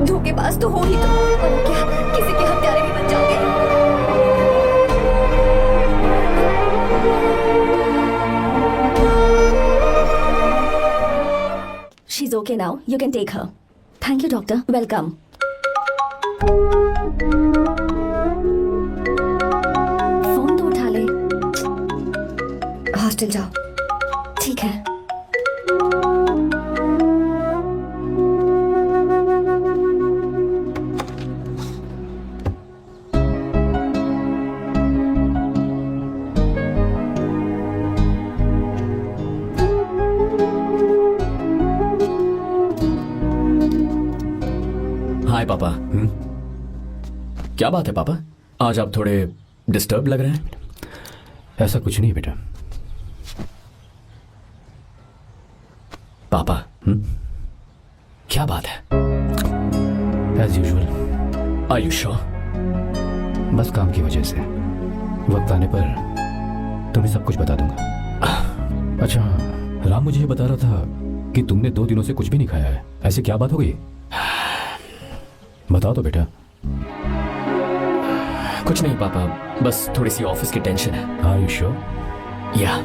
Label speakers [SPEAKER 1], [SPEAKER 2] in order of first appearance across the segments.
[SPEAKER 1] धोखेबाज तो हो ही तुम, और क्या किसी के हत्यारे भी बन जाओगे। She's okay now. You can take her. Thank you, doctor. Welcome. Phone तो उठा ले। हॉस्टल जाओ। ठीक है।
[SPEAKER 2] हाय पापा। क्या बात है पापा, आज आप थोड़े डिस्टर्ब लग रहे हैं।
[SPEAKER 3] ऐसा कुछ नहीं बेटा।
[SPEAKER 2] पापा क्या बात है?
[SPEAKER 3] As usual.
[SPEAKER 2] Are you sure?
[SPEAKER 3] बस काम की वजह से वक्त आने पर तुम्हें सब कुछ बता दूंगा। अच्छा राम मुझे ये बता रहा था कि तुमने 2 दिनों से कुछ भी नहीं खाया है, ऐसे क्या बात हो गई? बताओ तो बेटा।
[SPEAKER 2] कुछ नहीं पापा, बस थोड़ी सी ऑफिस की टेंशन है।
[SPEAKER 3] Are you sure?
[SPEAKER 2] या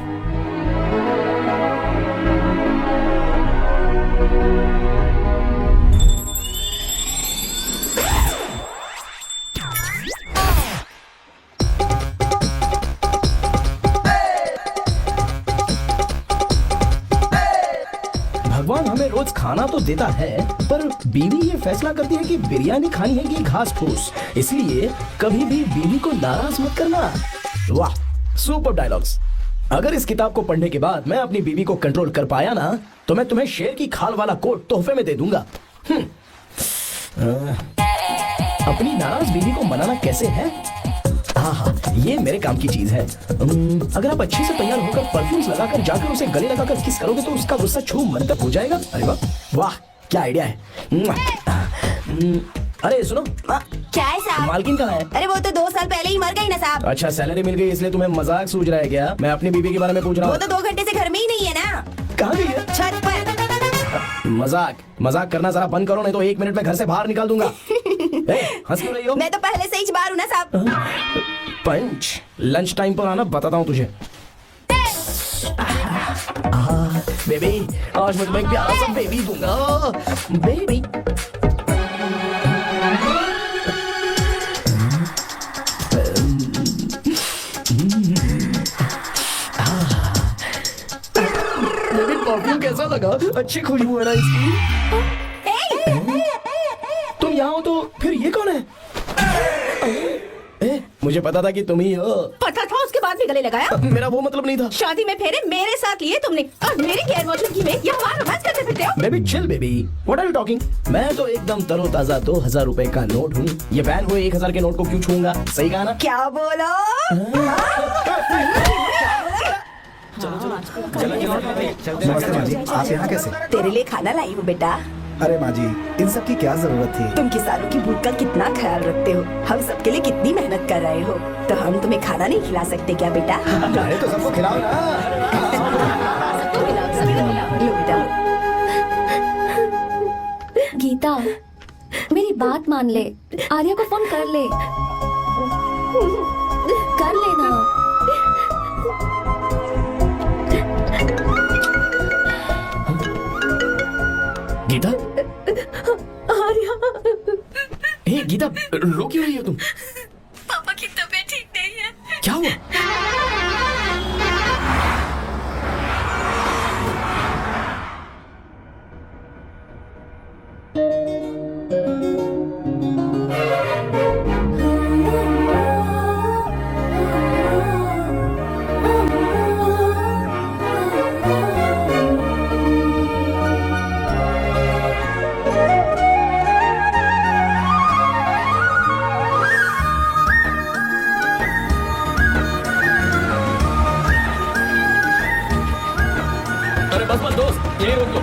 [SPEAKER 4] भगवान हमें रोज खाना तो देता है, पर बीवी ये फैसला करती है कि बिरयानी खानी है कि घास फूस। इसलिए कभी भी बीवी को नाराज मत करना। वाह, सुपर डायलॉग्स। अगर इस किताब को पढ़ने के बाद मैं अपनी बीवी को कंट्रोल कर पाया ना, तो मैं तुम्हें शेर की खाल वाला कोट तोहफे में दे दूंगा। अपनी नाराज बीवी को मनाना कैसे है? हाँ, ये मेरे काम की चीज है। अगर आप अच्छे से तैयार होकर परफ्यूम्स लगाकर जाकर उसे गले लगाकर किस करोगे तो उसका गुस्सा छू मंतर हो जाएगा। अरे वाह, क्या आइडिया है। अरे सुनो,
[SPEAKER 5] क्या है साहब?
[SPEAKER 4] मालकिन कहाँ है?
[SPEAKER 5] अरे वो तो 2 साल पहले ही मर गई ना साहब।
[SPEAKER 4] अच्छा, सैलरी मिल गई इसलिए तुम्हें मजाक सूझ रहा है क्या? मैं अपनी बीवी के बारे में पूछ रहा
[SPEAKER 5] वो
[SPEAKER 4] हूँ।
[SPEAKER 5] तो 2 घंटे से घर में ही नहीं है ना,
[SPEAKER 4] कहाँ गई है?
[SPEAKER 5] छत पर।
[SPEAKER 4] मजाक करना जरा बंद करो, नहीं तो 1 मिनट में घर से बाहर निकाल दूंगा। हंस क्यों रही हो?
[SPEAKER 5] मैं तो पहले से ही बाहर हूँ ना साहब।
[SPEAKER 4] पंच, लंच टाइम पर आना, बताता हूँ तुझे। बेबी, आज मैं तुम्हें एक प्यारा सा बेबी दूंगा। बेबी। बेबी, परफ्यूम कैसा लगा? अच्छी खुशबू है ना इसकी? तुम यहाँ हो तो फिर ये कौन है? मुझे पता था कि तुम ही हो।
[SPEAKER 5] पता था, उसके बाद भी गले लगाया।
[SPEAKER 4] मेरा वो मतलब नहीं था।
[SPEAKER 5] शादी में फेरे मेरे साथ लिए तुमने और मेरी गैर मौजूदगी में यहाँ वहाँ रोमांस करते फिरते हो।
[SPEAKER 4] Baby chill baby, what are you talking? मैं तो एकदम तरोताजा 2000 रुपए का नोट हूँ। ये बैन हुए 1000 के नोट को क्यों छूंगा? सही कहा ना?
[SPEAKER 5] क्या बोलो?
[SPEAKER 6] नमस्ते माँ जी, आप यहाँ कैसे?
[SPEAKER 5] तेरे लिए खाना लाई हूँ बेटा।
[SPEAKER 6] अरे माँ जी, इन सब की क्या जरूरत थी?
[SPEAKER 5] तुम किसानों की भूख का कितना ख्याल रखते हो, हम सबके लिए कितनी मेहनत कर रहे हो, तो हम तुम्हें खाना नहीं खिला सकते क्या बेटा?
[SPEAKER 6] अरे तो सबको खिलाओ ना।
[SPEAKER 5] लो बेटा।
[SPEAKER 1] गीता, मेरी बात मान ले, आर्या को फोन कर ले, कर लेना।
[SPEAKER 2] गीता,
[SPEAKER 1] आर्या,
[SPEAKER 2] हे गीता, रो क्यों रही हो तुम?
[SPEAKER 1] पापा की तबीयत ठीक नहीं है।
[SPEAKER 2] क्या हुआ? अरे बस बस दोस्त, यही रोक लो।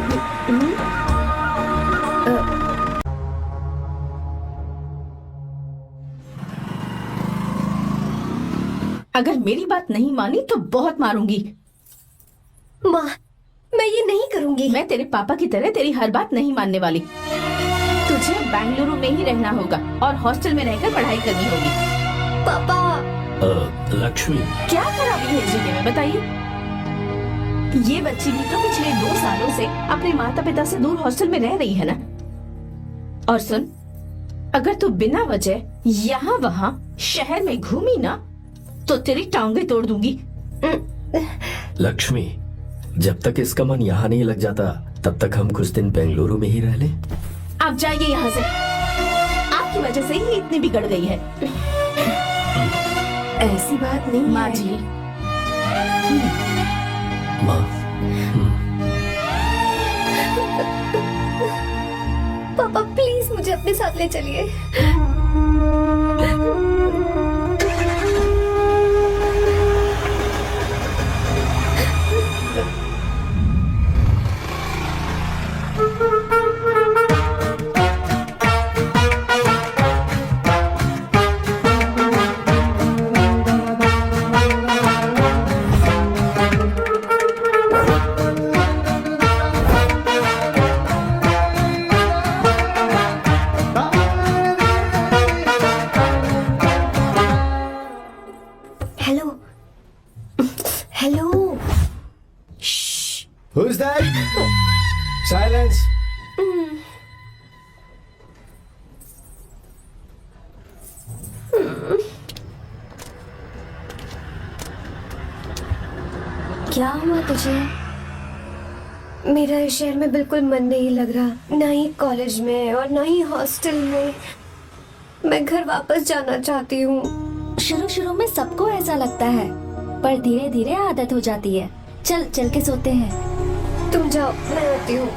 [SPEAKER 5] अगर मेरी बात नहीं मानी तो बहुत मारूंगी।
[SPEAKER 1] माँ, मैं ये नहीं करूंगी।
[SPEAKER 5] मैं तेरे पापा की तरह तेरी हर बात नहीं मानने वाली। तुझे बेंगलुरु में ही रहना होगा और हॉस्टल में रहकर पढ़ाई करनी होगी।
[SPEAKER 1] पापा,
[SPEAKER 2] लक्ष्मी,
[SPEAKER 5] क्या खराबी है जिले में बताइए? ये बच्ची भी तो पिछले 2 सालों से अपने माता पिता से दूर हॉस्टल में रह रही है ना। और सुन, अगर तू बिना वजह यहाँ वहाँ शहर में घूमी ना तो तेरी टांगे तोड़ दूंगी।
[SPEAKER 7] लक्ष्मी, जब तक इसका मन यहाँ नहीं लग जाता तब तक हम कुछ दिन बेंगलुरु में ही रह लें।
[SPEAKER 5] आप जाइए यहाँ से, आपकी वजह से ही इतनी बिगड़ गई है।
[SPEAKER 1] ऐसी बात नहीं
[SPEAKER 5] माँ
[SPEAKER 1] है।
[SPEAKER 5] जी,
[SPEAKER 7] माँ,
[SPEAKER 1] पापा प्लीज मुझे अपने साथ ले चलिए। Hello, hello.
[SPEAKER 6] Who's that? Silence.
[SPEAKER 1] क्या हुआ तुझे? मेरा इस शहर में बिल्कुल मन नहीं लग रहा, ना ही कॉलेज में और ना ही हॉस्टल में। मैं घर वापस जाना चाहती हूँ। शुरू शुरू में सबको ऐसा लगता है, पर धीरे धीरे आदत हो जाती है। चल चल के सोते हैं। तुम जाओ, मैं आती हूँ।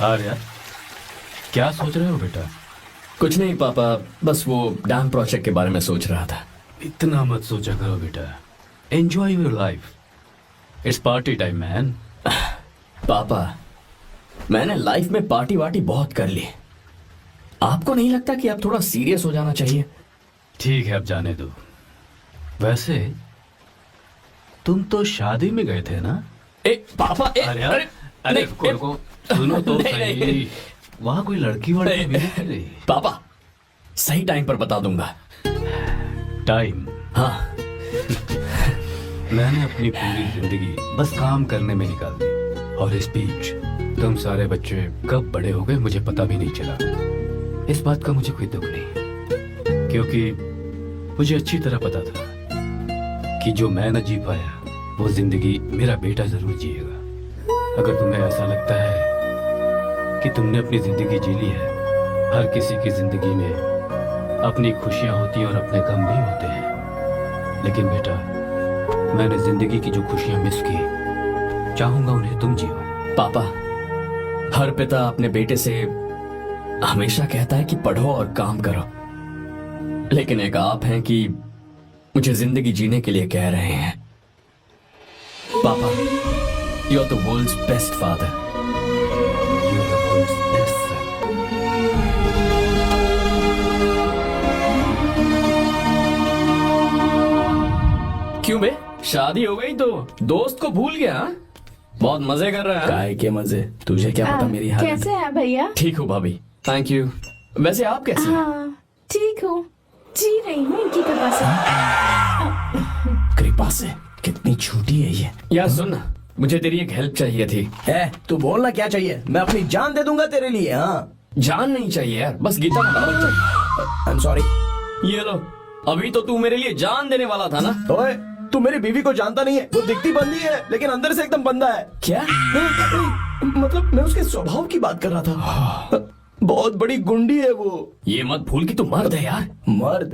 [SPEAKER 3] आर्या, क्या सोच रहे हो बेटा?
[SPEAKER 2] कुछ नहीं पापा, बस वो डैम प्रोजेक्ट के बारे में सोच रहा था।
[SPEAKER 3] इतना मत सोचा करो बेटा। Enjoy your life, it's party time man.
[SPEAKER 2] पापा, मैंने लाइफ में पार्टी वार्टी बहुत कर ली। आपको नहीं लगता कि अब थोड़ा सीरियस हो जाना चाहिए?
[SPEAKER 3] ठीक है, अब जाने दो। वैसे तुम तो शादी में गए थे ना?
[SPEAKER 2] पापा,
[SPEAKER 3] अरे अरे रुको रुको, सुनो तो सही, वहां कोई लड़की वड़की मिली कि नहीं?
[SPEAKER 2] पापा, सही टाइम पर बता दूंगा।
[SPEAKER 3] टाइम?
[SPEAKER 2] हाँ।
[SPEAKER 3] मैंने अपनी पूरी जिंदगी बस काम करने में निकाल दी, और इस बीच तुम सारे बच्चे कब बड़े हो गए मुझे पता भी नहीं चला। इस बात का मुझे कोई दुख नहीं, क्योंकि मुझे अच्छी तरह पता था कि जो मैं न जी पाया वो जिंदगी मेरा बेटा जरूर जिएगा। अगर तुम्हें ऐसा लगता है कि तुमने अपनी जिंदगी जी ली है, हर किसी की जिंदगी में अपनी खुशियां होती हैं और अपने गम भी होते हैं, लेकिन बेटा मैंने जिंदगी की जो खुशियां मिस की, चाहूंगा उन्हें तुम जियो।
[SPEAKER 2] पापा, हर पिता अपने बेटे से हमेशा कहता है कि पढ़ो और काम करो, लेकिन एक आप हैं कि मुझे जिंदगी जीने के लिए कह रहे हैं। पापा, you are the world's best father.
[SPEAKER 3] You are the world's best son.
[SPEAKER 2] क्यों बे, शादी हो गई तो दोस्त को भूल गया? हाँ? बहुत मजे कर रहा है।
[SPEAKER 4] काय के मजे, तुझे क्या पता मेरी हालत।
[SPEAKER 5] कैसे हैं भैया?
[SPEAKER 2] ठीक हूँ भाभी, थैंक यू। वैसे आप कैसे हैं?
[SPEAKER 5] हाँ ठीक हूँ, जी रही हूँ इनकी कृपा से।
[SPEAKER 4] कृपा से? कितनी छोटी है ये।
[SPEAKER 2] यार सुन ना, मुझे तेरी एक हेल्प चाहिए थी।
[SPEAKER 4] है तू बोलना क्या चाहिए, मैं अपनी जान दे दूंगा तेरे लिए। हाँ,
[SPEAKER 2] जान नहीं चाहिए यार, बस गीता का नाम चाहिए।
[SPEAKER 4] I am sorry.
[SPEAKER 2] ये लो, अभी तो तू मेरे लिए जान देने वाला था ना।
[SPEAKER 4] ओए, तू मेरी बीवी को जानता नहीं है। वो दिखती बंदी है लेकिन अंदर से एकदम बंदा है।
[SPEAKER 2] क्या?
[SPEAKER 4] मतलब मैं उसके स्वभाव की बात कर रहा था। बहुत बड़ी गुंडी है वो।
[SPEAKER 2] ये मत भूल कि तू मर्द है यार।
[SPEAKER 4] मर्द?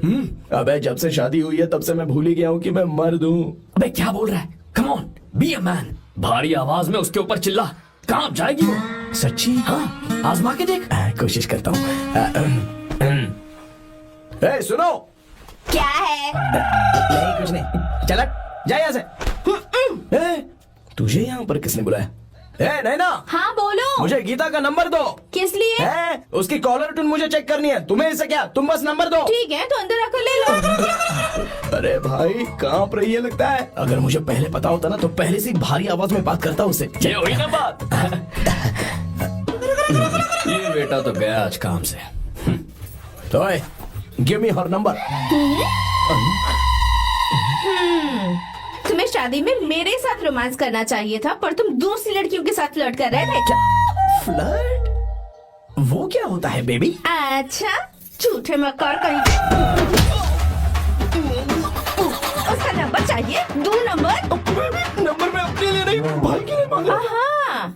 [SPEAKER 4] अबे जब से शादी हुई है तब से मैं भूल ही गया हूँ कि मैं मर्द हूँ।
[SPEAKER 2] अबे क्या बोल रहा है? Come on, be a man. भारी आवाज में उसके ऊपर चिल्ला, कहाँ जाएगी वो?
[SPEAKER 4] सच्ची?
[SPEAKER 2] हाँ, आजमा के देख।
[SPEAKER 4] कोशिश करता हूँ। ए, सुनो।
[SPEAKER 5] क्या है?
[SPEAKER 4] नहीं कुछ नहीं, चल जा यहाँ से। ए, तुझे यहाँ पर किसने बुलाया? ए नैना,
[SPEAKER 5] हाँ बोलो।
[SPEAKER 4] मुझे गीता का नंबर दो।
[SPEAKER 5] किस लिए?
[SPEAKER 4] उसकी कॉलर ट्यून मुझे चेक करनी है। तुम्हें इससे क्या, तुम बस नंबर दो।
[SPEAKER 5] ठीक है तो अंदर आकर ले लो।
[SPEAKER 4] अरे भाई कांप रही है लगता है। अगर मुझे पहले पता होता ना तो पहले से भारी आवाज में बात करता उससे।
[SPEAKER 2] ये हुई ना बात। ये बेटा तो गया आज काम से।
[SPEAKER 4] तो गिव मी हर नंबर।
[SPEAKER 5] तुम्हें शादी में मेरे साथ रोमांस करना चाहिए था, पर तुम दूसरी लड़कियों के साथ फ्लर्ट कर रहे थे।
[SPEAKER 4] फ्लर्ट? वो क्या होता है बेबी?
[SPEAKER 5] अच्छा, झूठे मक्कार कहीं। उसका नंबर चाहिए? दो नंबर।
[SPEAKER 4] नंबर मैं अपने लिए नहीं, भाई के लिए मांगा।
[SPEAKER 5] हाँ।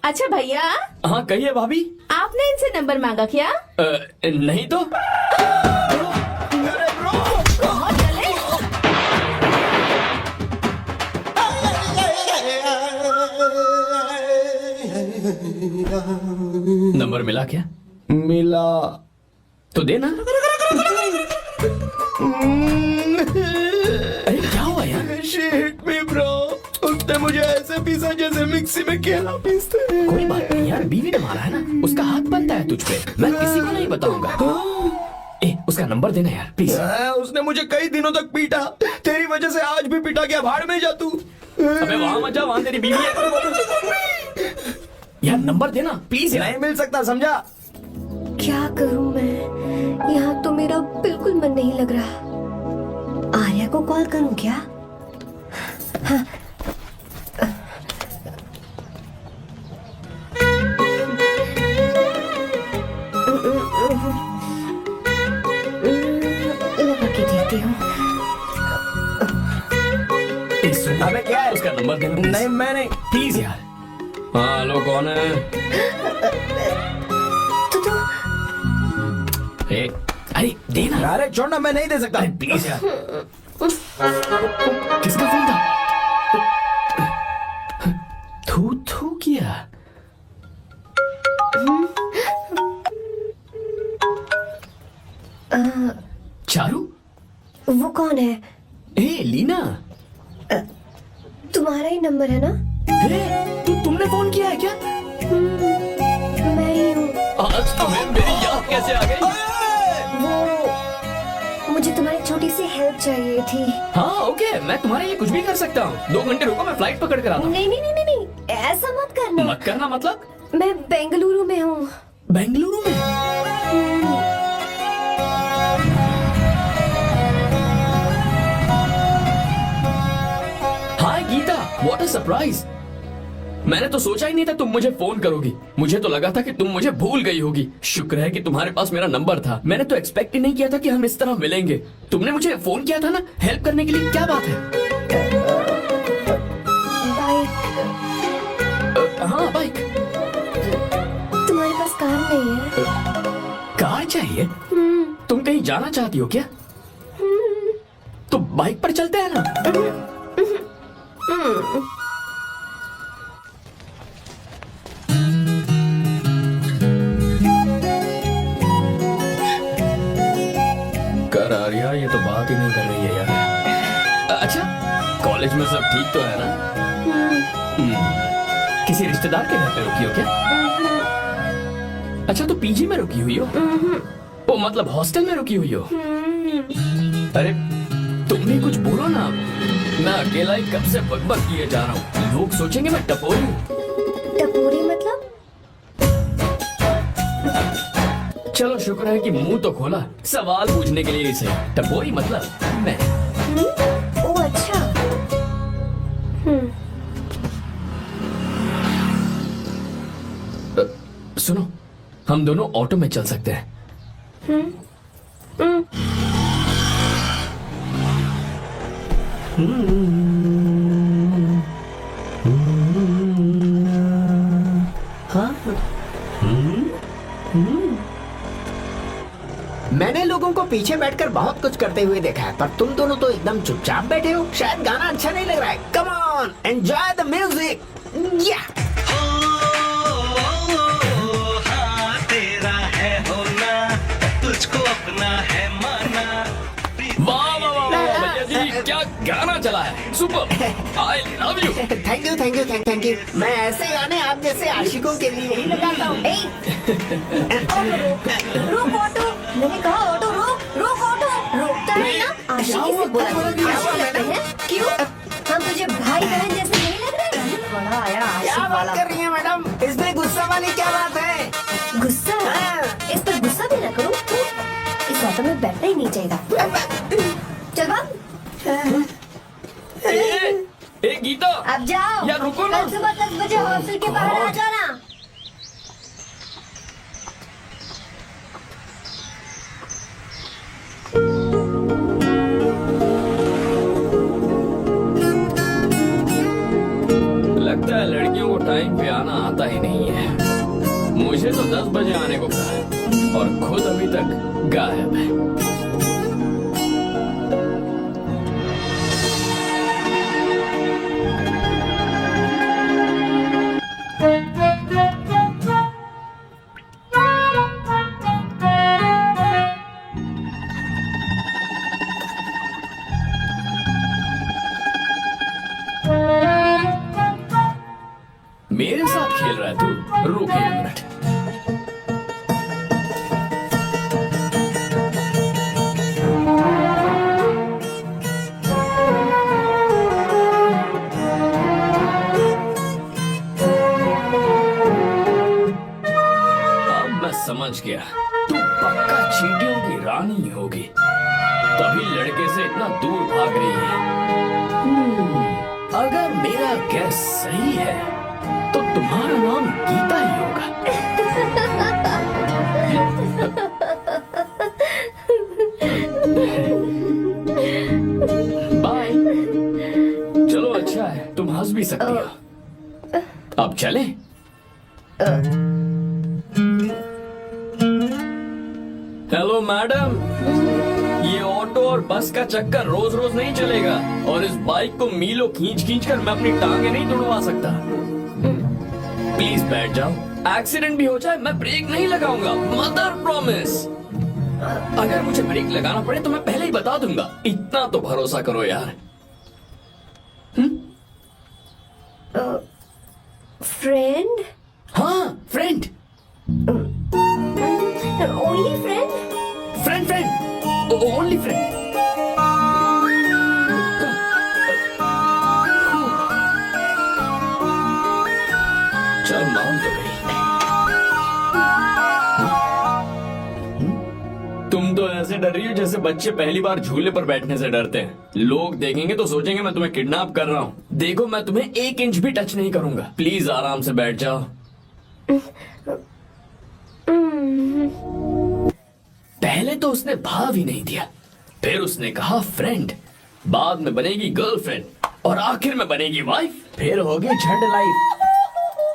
[SPEAKER 5] अच्छा भैया,
[SPEAKER 2] हाँ कहिए भाभी।
[SPEAKER 5] आपने इनसे नंबर मांगा क्या?
[SPEAKER 2] नहीं तो।
[SPEAKER 5] बहुत चले।
[SPEAKER 2] नंबर मिला क्या?
[SPEAKER 4] मिला
[SPEAKER 2] तो देना। अरे क्या हुआ यार?
[SPEAKER 4] शिट मी ब्रो, उसने मुझे ऐसे पीसा जैसे मिक्सी में केला पीसते हैं।
[SPEAKER 2] कोई बात नहीं यार, बीवी ने मारा है ना, उसका हाथ बनता है तुझ पे। मैं किसी को नहीं बताऊंगा। उसका नंबर देना यार प्लीज।
[SPEAKER 4] उसने मुझे कई दिनों तक पीटा, तेरी वजह से आज भी पीटा गया। भाड़ में जा तू।
[SPEAKER 2] अबे वहां मत जा, वहां तेरी बीवी है। यार नंबर देना प्लीज।
[SPEAKER 4] नहीं मिल सकता, समझा?
[SPEAKER 1] क्या करूं मैं, यहाँ तो मेरा बिल्कुल मन नहीं लग रहा। आर्या को कॉल करूं क्या? हाँ। लगा के देती हूँ।
[SPEAKER 4] अबे क्या है?
[SPEAKER 2] उसका नंबर देना please।
[SPEAKER 4] नहीं मैं नहीं।
[SPEAKER 2] प्लीज यार। हाँ हेलो, कौन है? अरे देना।
[SPEAKER 4] अरे छोड़ना, मैं नहीं दे सकता।
[SPEAKER 2] अरे प्लीज यार। किसका फोन था? थू थू किया। चारू?
[SPEAKER 1] वो कौन है?
[SPEAKER 2] ए लीना,
[SPEAKER 1] तुम्हारा ही नंबर है ना?
[SPEAKER 2] तुमने फोन किया है क्या?
[SPEAKER 1] मैं ही हूँ।
[SPEAKER 2] आज तुम्हें मेरी याद कैसे आ गई?
[SPEAKER 1] वो मुझे तुम्हारी छोटी सी हेल्प चाहिए थी।
[SPEAKER 2] हाँ ओके, मैं तुम्हारे लिए कुछ भी कर सकता हूँ। 2 घंटे रुको, मैं फ्लाइट पकड़ कर आता हूँ।
[SPEAKER 1] नहीं नहीं नहीं नहीं नहीं, ऐसा मत करना।
[SPEAKER 2] मत करना मतलब?
[SPEAKER 1] मैं बेंगलुरु में हूँ।
[SPEAKER 2] बेंगलुरु में? हाय गीता, व्हाट अ सरप्राइज। मैंने तो सोचा ही नहीं था तुम मुझे फोन करोगी। मुझे तो लगा था कि तुम मुझे भूल गई होगी। शुक्र है कि तुम्हारे पास मेरा नंबर था। मैंने तो एक्सपेक्ट ही नहीं किया था कि हम इस तरह मिलेंगे। तुमने मुझे फोन किया था ना हेल्प करने के लिए, क्या बात है?
[SPEAKER 1] बाइक।
[SPEAKER 2] हाँ बाइक।
[SPEAKER 1] तुम्हारे पास कार नहीं है?
[SPEAKER 2] कार चाहिए? तुम कहीं जाना चाहती हो क्या? तो बाइक पर चलते हैं ना। कर आर्या, ये तो बात ही नहीं कर रही है यार। अच्छा, कॉलेज में सब ठीक तो है ना? किसी रिश्तेदार के घर पे रुकी हो क्या? अच्छा, तो पीजी में रुकी हुई हो? ओ मतलब हॉस्टल में रुकी हुई हो? अरे तुम भी कुछ बोलो ना। मैं अकेला ही कब से बकबक किए जा रहा हूँ। लोग सोचेंगे मैं टपोरी हूँ।
[SPEAKER 1] टपोरी मतलब?
[SPEAKER 2] चलो शुक्र है कि मुंह तो खोला, सवाल पूछने के लिए इसे। टपोरी मतलब मैं।
[SPEAKER 1] ओ अच्छा।
[SPEAKER 2] सुनो, हम दोनों ऑटो में चल सकते हैं।
[SPEAKER 8] मैंने लोगों को पीछे बैठकर बहुत कुछ करते हुए देखा है, पर तुम दोनों तो एकदम चुपचाप बैठे हो। शायद गाना अच्छा नहीं लग रहा है। Come on, enjoy the music. या
[SPEAKER 9] तेरा है होना, तुझको अपना है माना।
[SPEAKER 2] वाह वाह वाह वाह, भैया जी क्या गाना चला है, super. I love you.
[SPEAKER 8] Thank you thank you thank you. मैं ऐसे गाने आप जैसे आशिकों के लिए ही लगाता हूँ।
[SPEAKER 1] रुक ऑटो, मैंने कहा ऑटो रुक, रुक ऑटो। रुकता है ना, आशिकी से बोला लगते हैं। क्यों? हम तुझे भाई बहन जैसे नहीं लग रहे? बड़ा आया
[SPEAKER 8] क्या
[SPEAKER 1] आशिक
[SPEAKER 8] बात
[SPEAKER 1] वाला।
[SPEAKER 8] कर रही है मैडम? इसमें गुस्सा वाली क्या बात है?
[SPEAKER 1] गुस्सा? इस पर गुस्सा भी ना करूं। इस ऑटो में बैठना ही नहीं चाहिए। चल भाग।
[SPEAKER 2] ए गीता,
[SPEAKER 1] अब जाओ।
[SPEAKER 2] यार रुको ना।
[SPEAKER 1] कल सुबह 10 बजे हॉस्टल के बाहर आ जाना।
[SPEAKER 2] लगता है लड़कियों को टाइम पे आना आता ही नहीं है। मुझे तो 10 बजे आने को कहा है और खुद अभी तक गायब है। मेरे साथ खेल रहा है तू? रुक 1 मिनट। अब मैं समझ गया, तू पक्का चींटियों की रानी होगी, तभी लड़के से इतना दूर भाग रही है। अगर मेरा गैस सही है तो तुम्हारा नाम गीता ही होगा। बाय। चलो अच्छा है, तुम हंस भी सकती हो। अब चलें? हेलो मैडम, ये ऑटो और बस का चक्कर रोज रोज नहीं चलेगा और इस बाइक को मीलों खींच खींच कर मैं अपनी टांगे नहीं तुड़वा सकता। प्लीज बैठ जाओ। एक्सीडेंट भी हो जाए मैं ब्रेक नहीं लगाऊंगा, मदर प्रॉमिस। अगर मुझे ब्रेक लगाना पड़े तो मैं पहले ही बता दूंगा। इतना तो भरोसा करो यार।
[SPEAKER 1] फ्रेंड?
[SPEAKER 2] हाँ friend
[SPEAKER 1] only friend?
[SPEAKER 2] Friend friend only friend. चल मान तो गई। तुम तो ऐसे डर रही हो जैसे बच्चे पहली बार झूले पर बैठने से डरते हैं। लोग देखेंगे तो सोचेंगे मैं तुम्हें किडनैप कर रहा हूँ। देखो मैं तुम्हें 1 इंच भी टच नहीं करूंगा। प्लीज आराम से बैठ जाओ। पहले तो उसने भाव ही नहीं दिया, फिर उसने कहा फ्रेंड, बाद में बनेगी गर्लफ्रेंड और आखिर में बनेगी वाइफ,
[SPEAKER 4] फिर होगी झंड लाइफ।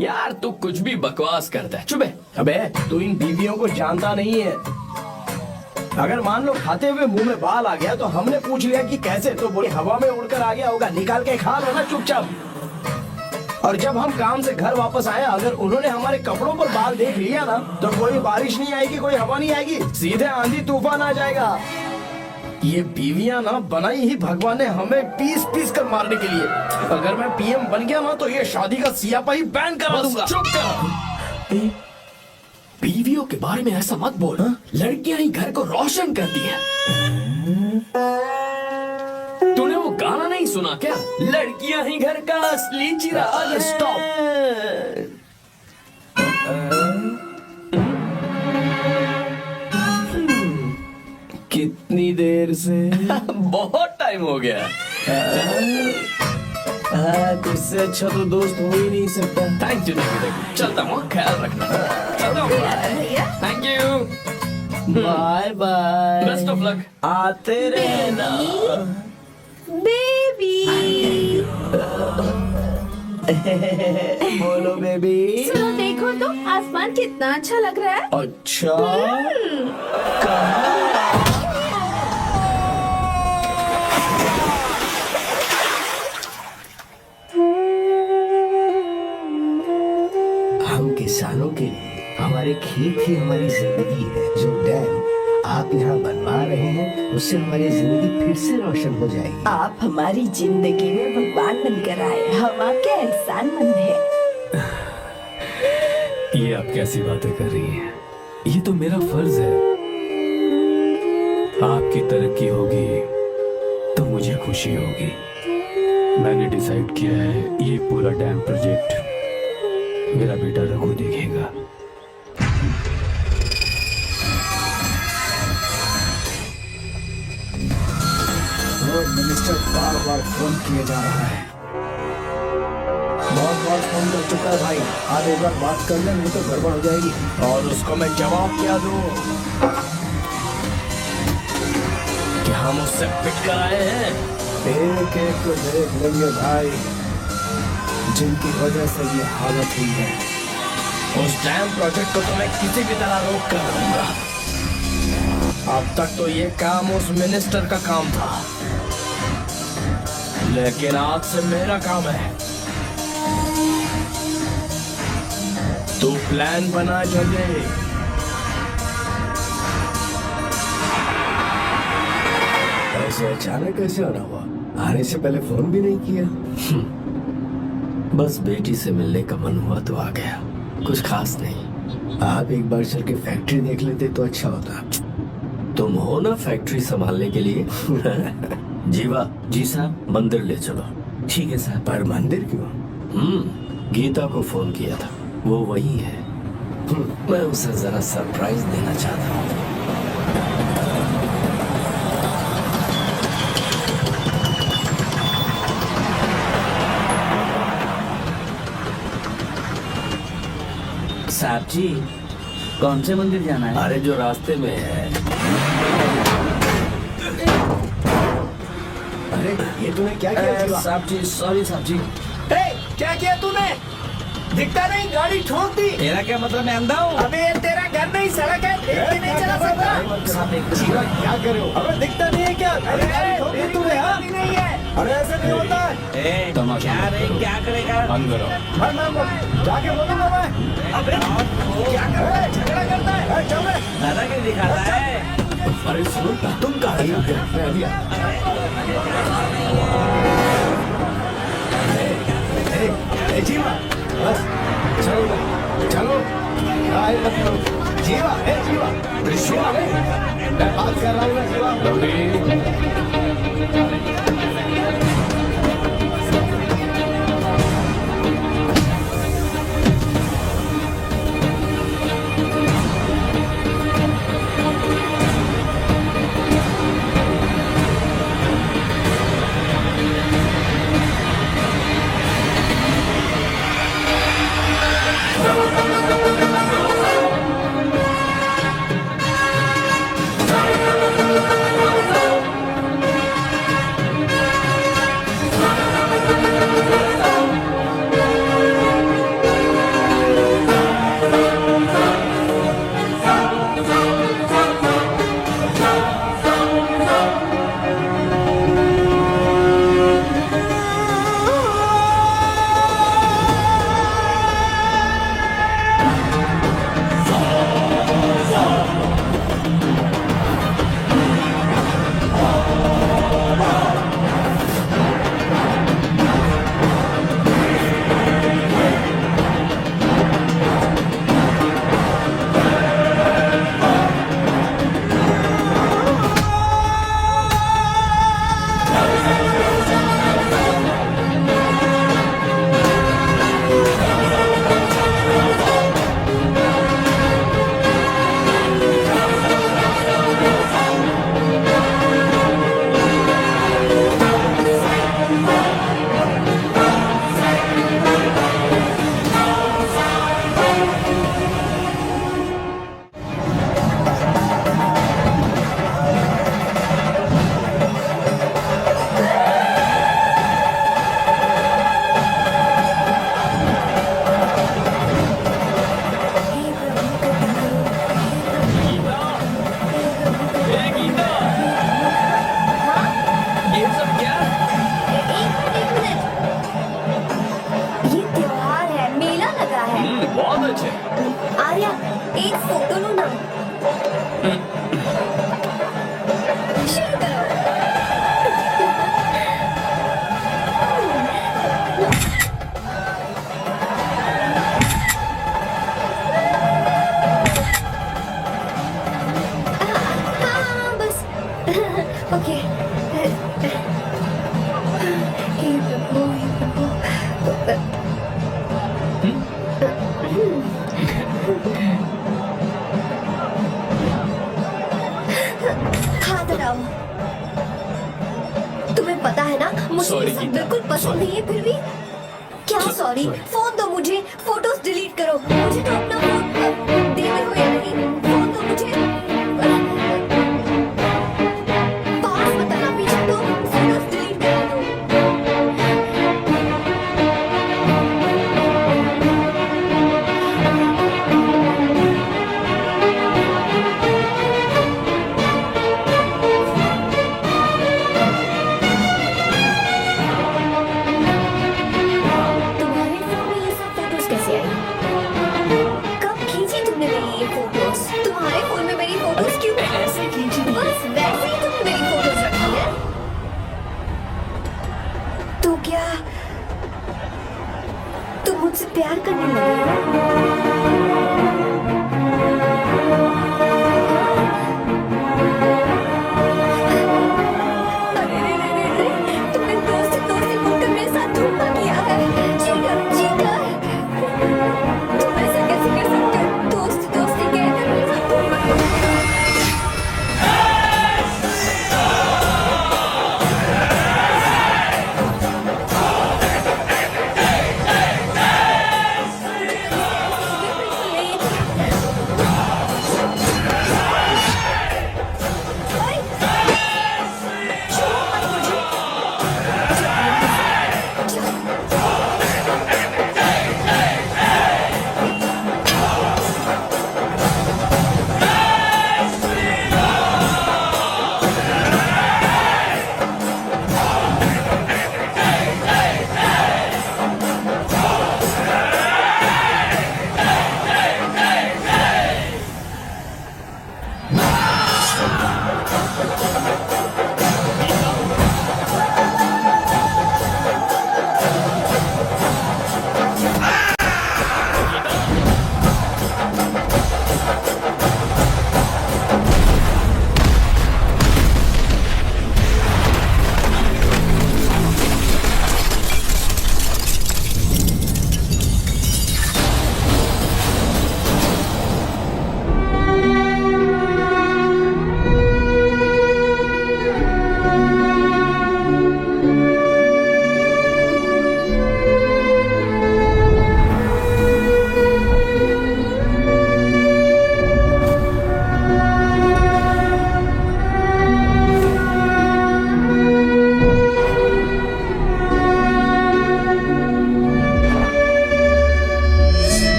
[SPEAKER 2] यार तू कुछ भी बकवास करता है। चुप है।
[SPEAKER 4] अबे तू इन बीवियों को जानता नहीं है। अगर मान लो खाते हुए मुंह में बाल आ गया तो हमने पूछ लिया कि कैसे, तो बोले हवा में उड़कर आ गया होगा, निकाल के खा लो ना चुपचाप। और जब हम काम से घर वापस आए, अगर उन्होंने हमारे कपड़ों पर बाल देख लिया ना, तो कोई बारिश नहीं आएगी, कोई हवा नहीं आएगी, सीधे आंधी तूफान आ जाएगा। ये बीवियां ना बनाई ही भगवान ने हमें पीस पीस कर मारने के लिए। अगर मैं पीएम बन गया ना तो ये शादी का सियापाही बैन करा दूंगा।
[SPEAKER 2] चुप कर। बीवियों के बारे में ऐसा मत बोल। लड़कियां ही घर को रोशन करती हैं। तूने वो गाना नहीं सुना क्या? लड़कियां ही घर का असली चिराग। स्टॉप।
[SPEAKER 4] कितनी देर से?
[SPEAKER 2] बहुत टाइम हो गया।
[SPEAKER 4] तुझसे अच्छा तो दोस्त हो ही नहीं सकता।
[SPEAKER 2] Thank you. चलता हूँ, ख्याल रखना। चलता हूँ। Thank you.
[SPEAKER 4] Bye bye.
[SPEAKER 2] Best of luck.
[SPEAKER 4] आते रहना।
[SPEAKER 5] बेबी
[SPEAKER 4] बोलो बेबी।
[SPEAKER 5] सुनो, देखो तो आसमान कितना अच्छा लग रहा है।
[SPEAKER 4] अच्छा
[SPEAKER 8] हम किसानों के लिए हमारे खेत ही हमारी जिंदगी है। जो डैम आप यहाँ बनवा रहे हैं उससे हमारी जिंदगी फिर से रोशन हो जाएगी।
[SPEAKER 5] आप हमारी जिंदगी में भगवान बनकर आए, हम आपके एहसानमंद हैं।
[SPEAKER 3] ये आप कैसी बातें कर रही हैं? ये तो मेरा फर्ज है। आपकी तरक्की होगी तो मुझे खुशी होगी। मैंने डिसाइड किया है ये पूरा डैम प्रोजेक्ट मेरा बेटा रघु देखेगा।
[SPEAKER 6] मिनिस्टर बार बार फोन किए जा रहा है। बहुत बार फोन कर चुका है भाई। आज एक बार बात कर ले, नहीं तो गड़बड़ हो जाएगी।
[SPEAKER 4] और उसको मैं जवाब क्या दूं कि हम उससे पिट कर आए हैं।
[SPEAKER 6] एक एक को देख लेंगे भाई, जिनकी वजह से ये हालत हुई है।
[SPEAKER 4] उस डैम प्रोजेक्ट को तो मैं किसी भी तरह रोक कर दूंगा। अब तक तो ये काम उस मिनिस्टर का काम था, लेकिन आज से मेरा काम है। तू प्लान बना जल्दी।
[SPEAKER 8] ऐसे अचानक कैसे आना हुआ? आने से पहले फोन भी नहीं किया।
[SPEAKER 7] बस बेटी से मिलने का मन हुआ तो आ गया, कुछ खास नहीं।
[SPEAKER 8] आप एक बार चल के फैक्ट्री देख लेते तो अच्छा होता।
[SPEAKER 7] तुम हो ना फैक्ट्री संभालने के लिए। जीवा जी साहब, मंदिर ले चलो।
[SPEAKER 8] ठीक है साहब। पर मंदिर क्यों?
[SPEAKER 7] गीता को फोन किया था, वो वही है। मैं उसे जरा सरप्राइज देना चाहता हूँ।
[SPEAKER 8] साहब जी, कौन से मंदिर जाना है?
[SPEAKER 7] अरे जो रास्ते में है।
[SPEAKER 8] अरे ये तूने क्या किया जीवा?
[SPEAKER 4] साहब जी, सॉरी साहब जी।
[SPEAKER 8] क्या किया तूने? दिखता नहीं, गाड़ी ठोक दी।
[SPEAKER 4] तेरा क्या मतलब, मैं अंधा हूँ?
[SPEAKER 8] अबे ये तेरा घर नहीं, सड़क है, देख के नहीं चला सकता। जीवा क्या कर रहे हो? अबे दिखता नहीं है क्या? अरे गाड़ी ठोक दी तूने। हाँ नहीं है। अरे ऐसे नहीं होता है।
[SPEAKER 3] तमाशा
[SPEAKER 4] क्या नहीं, क्या करेगा?
[SPEAKER 3] अंदर आओ।
[SPEAKER 6] मैं जाके बोलूंगा मैं।
[SPEAKER 8] अबे क्या कर रहा है? झगड़ा करता है। चल रहा है।
[SPEAKER 4] दादागिरी दिखाता है।
[SPEAKER 7] अरे सुनो, तुम कहाँ जा?
[SPEAKER 8] मैं अभी आ- चलो चलो आए मतलब जीवा है जीवा जीवा है मैं बात कर रहा हूँ ना जीवा
[SPEAKER 2] ये सब क्या?
[SPEAKER 1] एक मिनट, ये त्योहार है, मेला लगा है।
[SPEAKER 2] बहुत अच्छे।
[SPEAKER 1] आर्या, एक फोटो लो ना। शुरू करो। हाँ, बस ओके। हे प्रभु, हे प्रभु। हाथ हटाओ। तुम्हें पता है ना मुझे
[SPEAKER 2] Sorry,
[SPEAKER 1] ये सब
[SPEAKER 2] गीता।
[SPEAKER 1] बिल्कुल पसंद नहीं है, फिर भी क्या सॉरी? फोन दो मुझे, फोटोज डिलीट करो। मुझे तो अपना फोन देते हो या नहीं? फोन दो मुझे। पास मत आना, पीछे तो फोटोज डिलीट कर दो। तुम्हारे फोन में ये सब फोटोज कैसे आई? कब खींची तुमने मेरी ये फोटोज? तुम्हारे फोन में मेरी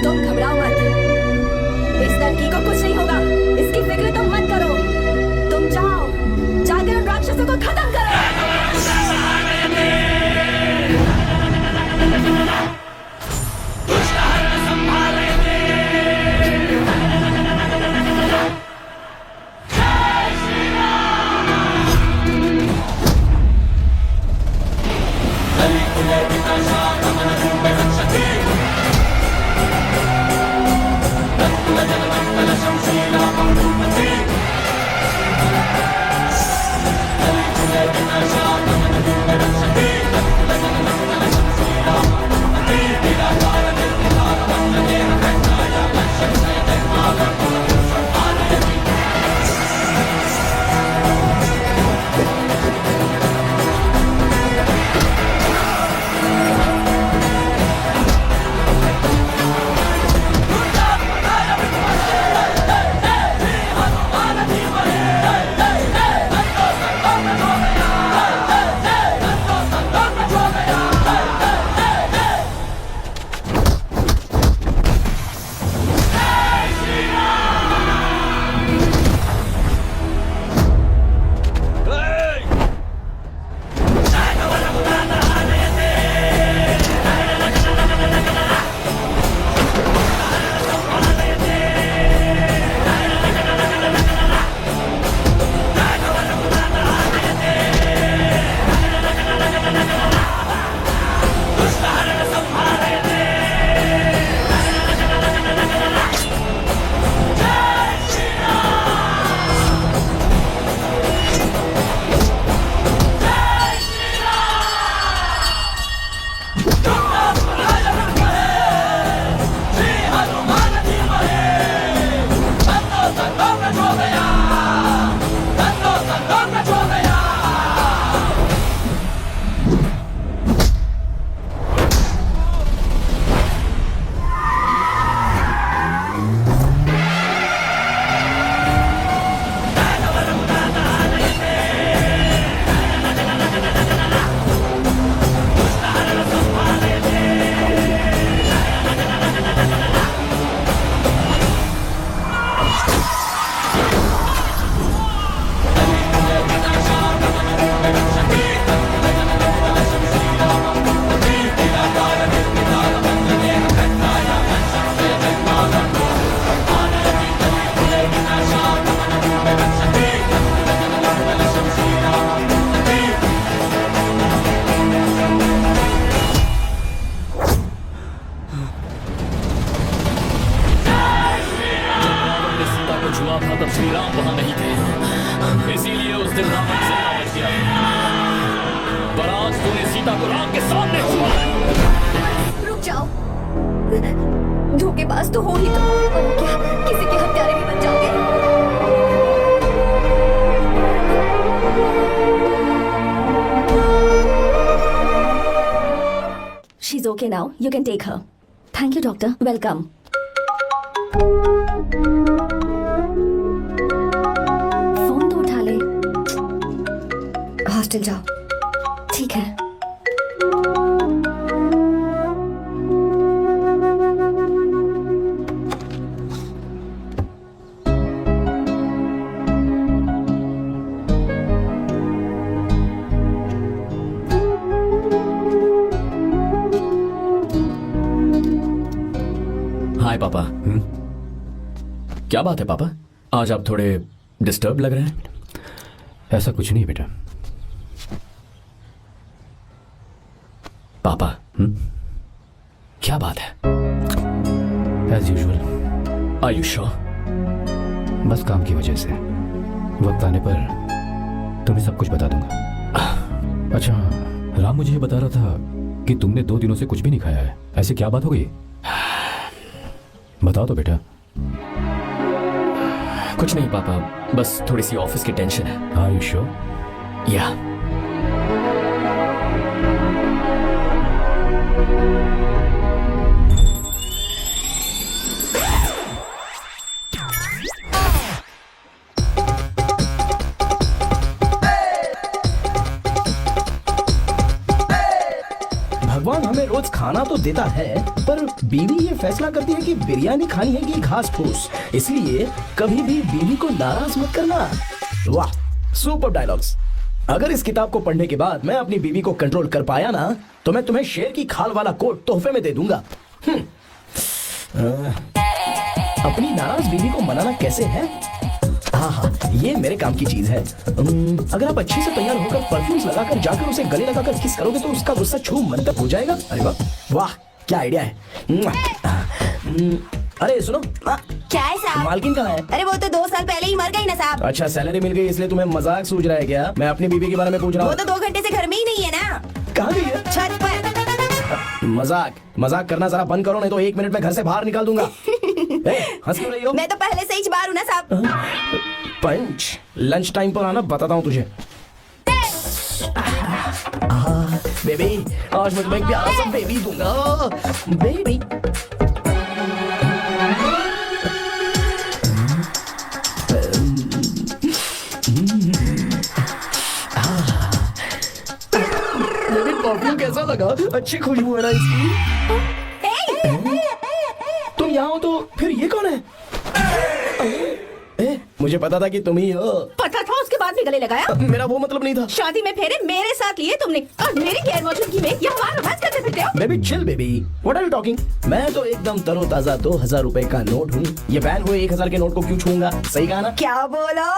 [SPEAKER 5] तुम घबराओ मत, इस लड़की को कुछ नहीं होगा, इसकी फिक्र तुम मत करो। तुम जाओ, जाकर उन राक्षसों को खत्म करो।
[SPEAKER 2] छुआ था तब श्री राम वहां नहीं थे, इसीलिए उस दिन रावण जिंदा बच गया। पर आज तूने सीता को राम के सामने छुआ।
[SPEAKER 1] रुक जाओ, धोखेबाज तो हो ही तुम, और क्या किसी के हत्यारे भी बन जाओगे।
[SPEAKER 5] She's okay now. You can take her. Thank you, doctor. Welcome. Phone तो उठा ले।
[SPEAKER 1] हॉस्टल जाओ।
[SPEAKER 5] ठीक है।
[SPEAKER 2] हाय पापा। क्या बात है पापा, आज आप थोड़े डिस्टर्ब लग रहे हैं।
[SPEAKER 3] ऐसा कुछ नहीं बेटा।
[SPEAKER 2] पापा क्या बात है?
[SPEAKER 3] As usual.
[SPEAKER 2] Are you sure?
[SPEAKER 3] बस काम की वजह से वक्त आने पर तुम्हें सब कुछ बता दूंगा। अच्छा, राम मुझे ये बता रहा था कि तुमने 2 दिनों से कुछ भी नहीं खाया है। ऐसे क्या बात हो गई? बताओ तो बेटा।
[SPEAKER 2] कुछ नहीं पापा, बस थोड़ी सी ऑफिस की टेंशन है।
[SPEAKER 3] Are you sure?
[SPEAKER 2] या
[SPEAKER 4] भगवान हमें रोज खाना खाना तो देता है, पर बीवी ये फैसला करती है कि बिरयानी खानी है कि घास फूस। इसलिए कभी भी बीवी को नाराज मत करना। वाह, सुपर डायलॉग्स। अगर इस किताब को पढ़ने के बाद मैं अपनी बीवी को कंट्रोल कर पाया ना, तो मैं तुम्हें शेर की खाल वाला कोट तोहफे में दे दूंगा। अपनी नाराज बीवी को मनाना कैसे है? हाँ, ये मेरे काम की चीज है। अगर आप अच्छे से तैयार होकर परफ्यूम्स लगाकर जाकर उसे गले लगाकर किस करोगे तो उसका गुस्सा छू मन तक हो जाएगा। अरे वाह वाह, क्या आइडिया है। अरे सुनो,
[SPEAKER 10] क्या है साहब?
[SPEAKER 4] मालकिन कहाँ है?
[SPEAKER 10] अरे वो तो 2 साल पहले ही मर गई ना साहब।
[SPEAKER 4] अच्छा, सैलरी मिल गई इसलिए तुम्हें मजाक सूझ रहा है क्या? मैं अपनी बीवी के बारे में पूछ रहा
[SPEAKER 10] वो
[SPEAKER 4] हूँ।
[SPEAKER 10] तो 2 घंटे से घर में ही नहीं है ना।
[SPEAKER 4] कहाँ गई है?
[SPEAKER 10] छत पर।
[SPEAKER 4] मजाक करना जरा बंद करो, नहीं तो 1 मिनट में घर से बाहर निकाल दूंगा। हंस क्यों रही हो?
[SPEAKER 10] मैं तो पहले से ही बाहर हूँ ना साहब।
[SPEAKER 4] पंच, लंच टाइम पर आना, बताता हूँ तुझे। बेबी, आज मैं तुम्हें प्यारा सा बेबी दूंगा। बेबी परफ्यूम कैसा लगा? अच्छी खुशबू है ना इसकी। तुम यहाँ हो तो फिर ये कौन है? मुझे पता था कि तुम ही हो।
[SPEAKER 5] पता था, उसके बाद भी गले लगाया।
[SPEAKER 4] मेरा वो मतलब नहीं था।
[SPEAKER 5] शादी में फेरे मेरे साथ लिए तुमने और मेरी गैर मौजूदगी में यहाँ हमारा रोमांस करते फिरते हो।
[SPEAKER 4] Baby chill baby, what are you talking? मैं तो एकदम तरोताजा 2000 रुपए का नोट हूँ। ये बैन हुए 1000 के नोट को क्यों छूंगा? सही कहा ना?
[SPEAKER 10] क्या बोलो?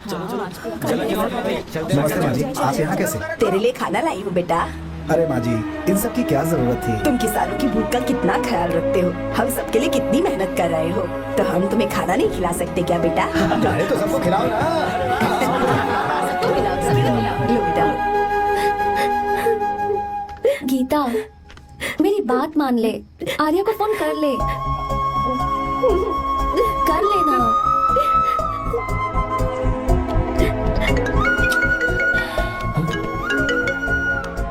[SPEAKER 6] नमस्ते माँ जी, आप यहाँ कैसे?
[SPEAKER 10] तेरे लिए खाना लाई हूँ बेटा।
[SPEAKER 6] अरे माँ जी, इन सब की क्या जरूरत थी?
[SPEAKER 10] तुम किसानों की भूख का कितना ख्याल रखते हो, हम सबके लिए कितनी मेहनत कर रहे हो, तो हम तुम्हें खाना नहीं खिला सकते क्या बेटा?
[SPEAKER 6] अरे तो सबको खिलाओ ना।
[SPEAKER 10] लो बेटा।
[SPEAKER 1] गीता, मेरी बात मान ले, आर्या को फोन कर ले। कर लेना।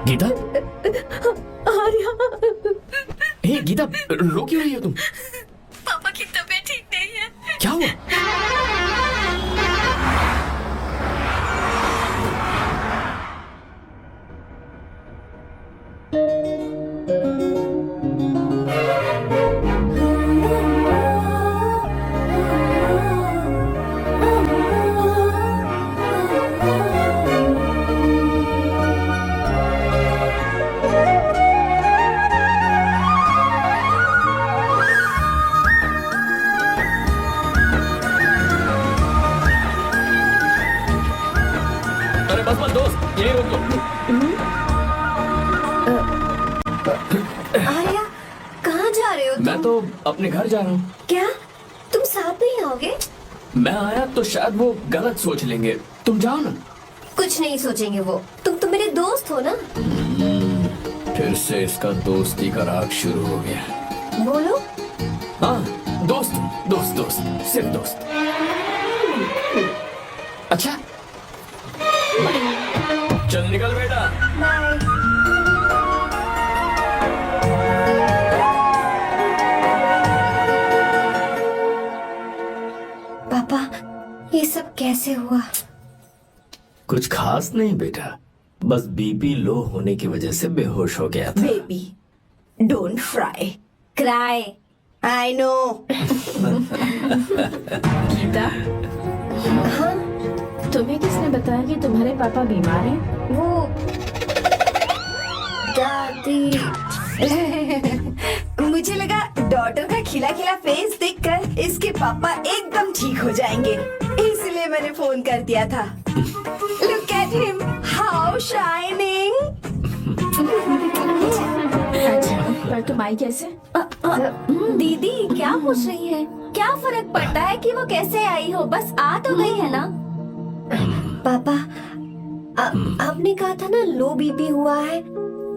[SPEAKER 2] गीता,
[SPEAKER 1] आर्या,
[SPEAKER 2] हे गीता, रो क्यों रही हो तुम?
[SPEAKER 1] पापा की तबीयत ठीक नहीं है।
[SPEAKER 2] क्या हुआ? अरे बस बस दोस्त, यही रोक लो।
[SPEAKER 1] आर्या, कहाँ जा रहे हो तुम?
[SPEAKER 2] मैं तो अपने घर जा रहा हूँ।
[SPEAKER 1] क्या तुम साथ नहीं आओगे?
[SPEAKER 2] मैं आया तो शायद वो गलत सोच लेंगे, तुम जाओ ना।
[SPEAKER 1] कुछ नहीं सोचेंगे वो, तुम तो मेरे दोस्त हो ना।
[SPEAKER 2] फिर से इसका दोस्ती का राग शुरू हो गया।
[SPEAKER 1] बोलो।
[SPEAKER 2] हाँ, दोस्त दोस्त दोस्त, सिर्फ दोस्त। अच्छा, चल निकल बेटा।
[SPEAKER 1] पापा, ये सब कैसे हुआ?
[SPEAKER 7] कुछ खास नहीं बेटा, बस बीपी लो होने की वजह से बेहोश हो गया था।
[SPEAKER 10] Baby, don't fry, cry, I know.
[SPEAKER 5] Geeta,
[SPEAKER 1] हाँ,
[SPEAKER 5] तुम्हें किसने बताया कि तुम्हारे पापा बीमार हैं?
[SPEAKER 1] वो दादी।
[SPEAKER 10] मुझे लगा डॉटर का खिला खिला फेस देखकर इसके पापा एकदम ठीक हो जाएंगे, इसलिए मैंने फोन कर दिया था। Look at him, how shining।
[SPEAKER 5] अच्छा, पर तुम आई कैसे?
[SPEAKER 1] दीदी क्या पूछ रही है? क्या फर्क पड़ता है कि वो कैसे आई हो, बस आ तो गई है ना। पापा, आपने कहा था ना लो बीपी हुआ है,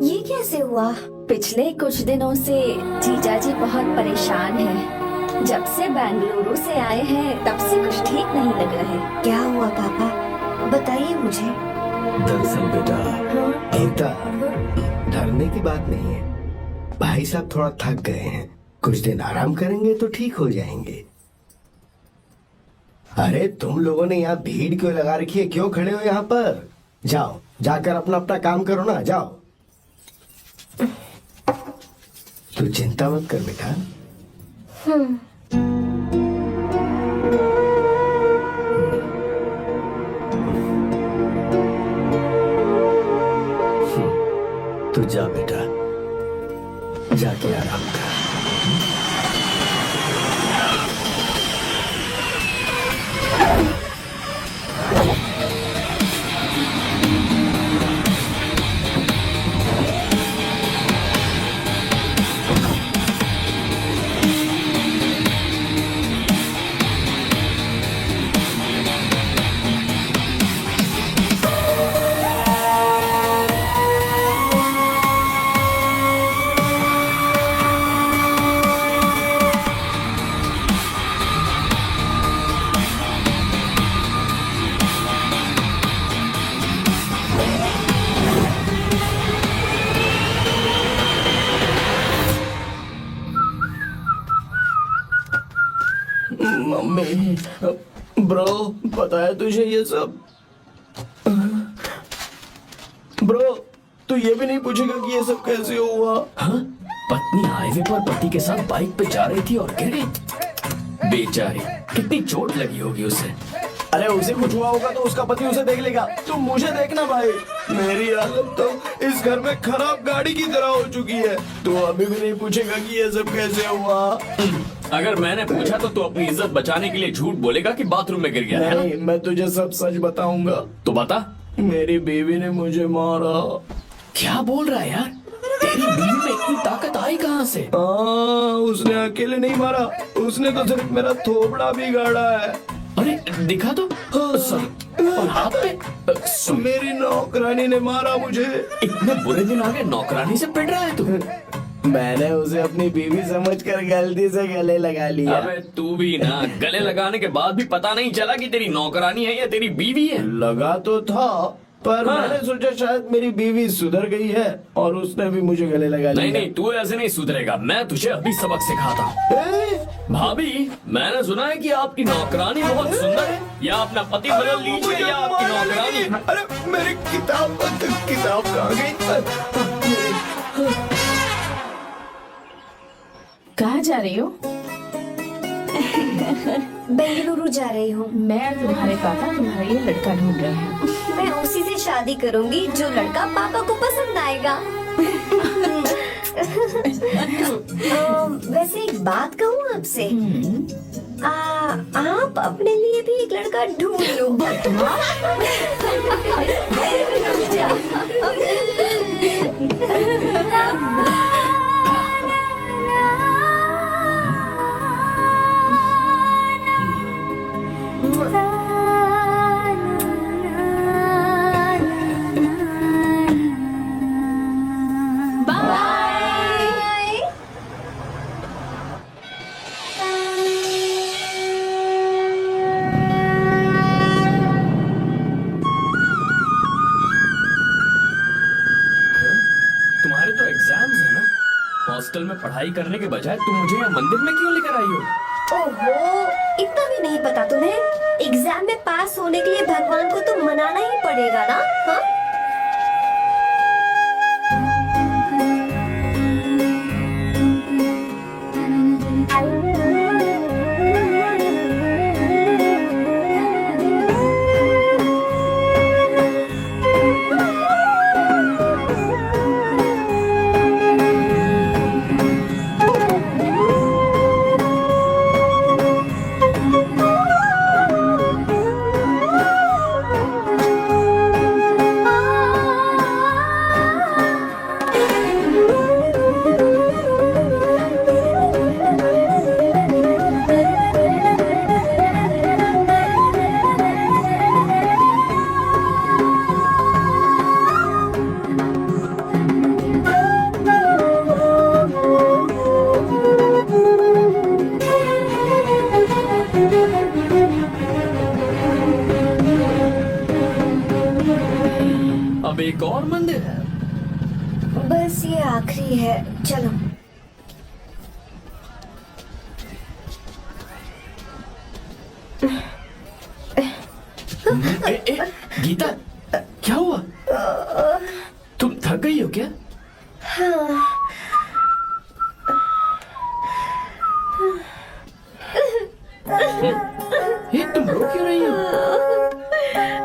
[SPEAKER 1] ये कैसे हुआ?
[SPEAKER 11] पिछले कुछ दिनों से जीजा जी बहुत परेशान हैं। जब से बेंगलुरु से आए हैं तब से कुछ ठीक नहीं लग रहा है।
[SPEAKER 1] क्या हुआ पापा, बताइए मुझे।
[SPEAKER 7] दरअसल बेटा, एकता, डरने की बात नहीं है। भाई साहब थोड़ा थक गए हैं, कुछ दिन आराम करेंगे तो ठीक हो जाएंगे। अरे तुम लोगों ने यहाँ भीड़ क्यों लगा रखी है? क्यों खड़े हो यहाँ पर? जाओ जाकर अपना अपना काम करो ना, जाओ। तू चिंता मत कर बेटा। तू जा बेटा, जाके आराम कर। मम्मी, ब्रो, पता है तुझे ये सब? ब्रो, तू ये भी नहीं पूछेगा कि ये सब कैसे हुआ?
[SPEAKER 2] हाँ? पत्नी हाईवे पर पति के साथ बाइक पे जा रही थी और गिर गई। बेचारी, कितनी चोट लगी होगी उसे।
[SPEAKER 4] अरे उसे कुछ हुआ होगा तो उसका पति उसे देख लेगा, तुम मुझे देखना भाई। मेरी हालत तो इस घर में खराब गाड़ी की तरह हो चुकी है। तू अभी भी नहीं पूछेगा कि ये सब कैसे हुआ?
[SPEAKER 2] अगर मैंने पूछा तो तू अपनी इज्जत बचाने के लिए झूठ बोलेगा कि बाथरूम में गिर गया है ना?
[SPEAKER 4] नहीं, मैं तुझे सब सच बताऊंगा।
[SPEAKER 2] तो बता।
[SPEAKER 4] मेरी बीवी ने मुझे मारा।
[SPEAKER 2] क्या बोल रहा है यार? तेरी बीवी में इतनी ताकत आई कहाँ से?
[SPEAKER 4] उसने अकेले नहीं मारा, उसने तो सिर्फ मेरा थोबड़ा बिगाड़ा है।
[SPEAKER 2] अरे दिखा तो। और हाथ पे?
[SPEAKER 4] मेरी नौकरानी ने मारा मुझे।
[SPEAKER 2] इतने बुरे दिन आ गए, नौकरानी से पिट रहा है तू?
[SPEAKER 4] मैंने उसे अपनी बीवी समझकर गलती से गले लगा लिया।
[SPEAKER 2] अबे तू भी ना, गले लगाने के बाद भी पता नहीं चला कि तेरी नौकरानी है या तेरी बीवी है।
[SPEAKER 4] लगा तो था, पर
[SPEAKER 2] हाँ।
[SPEAKER 4] मैंने सोचा शायद मेरी बीवी सुधर गई है और उसने भी मुझे गले लगा लिया।
[SPEAKER 2] नहीं नहीं, तू ऐसे नहीं सुधरेगा। मैं तुझे अभी सबक सिखाता हूँ। भाभी, मैंने सुना है कि आपकी नौकरानी बहुत सुंदर है। या अपना पति बदल लीजिए या आपकी नौकरानी।
[SPEAKER 4] अरे मेरी किताब कहाँ गई?
[SPEAKER 5] कहाँ जा रही हो?
[SPEAKER 1] बेंगलुरु जा रही हूँ।
[SPEAKER 5] मैं और तुम्हारे पापा तुम्हारे लिए लड़का ढूंढ रहे हैं।
[SPEAKER 1] मैं उसी से शादी करूंगी जो लड़का पापा को पसंद आएगा। वैसे एक बात कहूँ आपसे, आप अपने लिए भी एक लड़का ढूंढ लो।
[SPEAKER 2] तुम्हारे तो एग्जाम्स है ना? हॉस्टल में पढ़ाई करने के बजाय तुम मुझे यहाँ मंदिर में क्यों लेकर आई हो?
[SPEAKER 1] ओहो, इतना भी नहीं पता तुम्हें? एग्जाम में पास होने के लिए भगवान को तो मनाना ही पड़ेगा ना? हाँ?
[SPEAKER 2] अब एक और मंदिर है।
[SPEAKER 1] बस ये आखिरी है, चलो।
[SPEAKER 2] गीता, क्या हुआ?
[SPEAKER 1] हाँ।
[SPEAKER 2] ये तुम रो क्यों रही हो?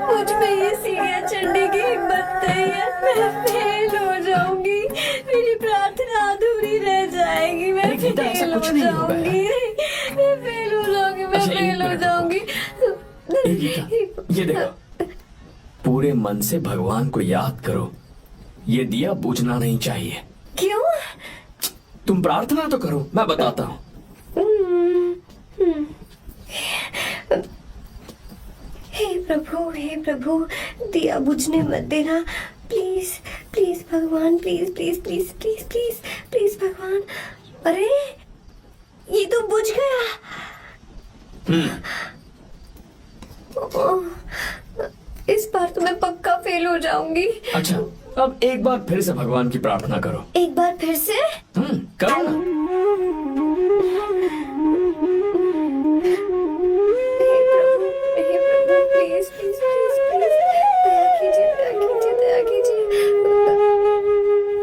[SPEAKER 1] मुझ में ये सीढ़ियाँ चढ़ने की हिम्मत नहीं है। मैं फेल हो जाऊंगी, मेरी प्रार्थना अधूरी रह जाएगी। मैं
[SPEAKER 2] अरे गीता, ऐसा
[SPEAKER 1] फेल हो
[SPEAKER 2] कुछ नहीं होगा यार।
[SPEAKER 1] जाऊंगी, मैं फेल हो जाऊंगी, मैं
[SPEAKER 2] अच्छा, एक
[SPEAKER 1] फेल हो
[SPEAKER 2] मिनट
[SPEAKER 1] जाऊंगी।
[SPEAKER 2] ए गीता, ये देखो, पूरे मन से भगवान को याद करो। ये दिया बुझना नहीं चाहिए।
[SPEAKER 1] क्यों?
[SPEAKER 2] तुम प्रार्थना तो करो, मैं बताता हूँ।
[SPEAKER 1] हे प्रभु, दिया बुझने मत देना, प्लीज प्लीज भगवान, please please please please please please भगवान। अरे ये तो बुझ गया। इस बार तो मैं पक्का फेल हो जाऊंगी।
[SPEAKER 2] अच्छा, अब एक बार फिर से भगवान की प्रार्थना करो।
[SPEAKER 1] एक बार फिर से?
[SPEAKER 2] करो ना।
[SPEAKER 1] हे प्रभु, प्लीज प्लीज प्लीज प्लीज, दया कीजिए, दया कीजिए, दया कीजिए।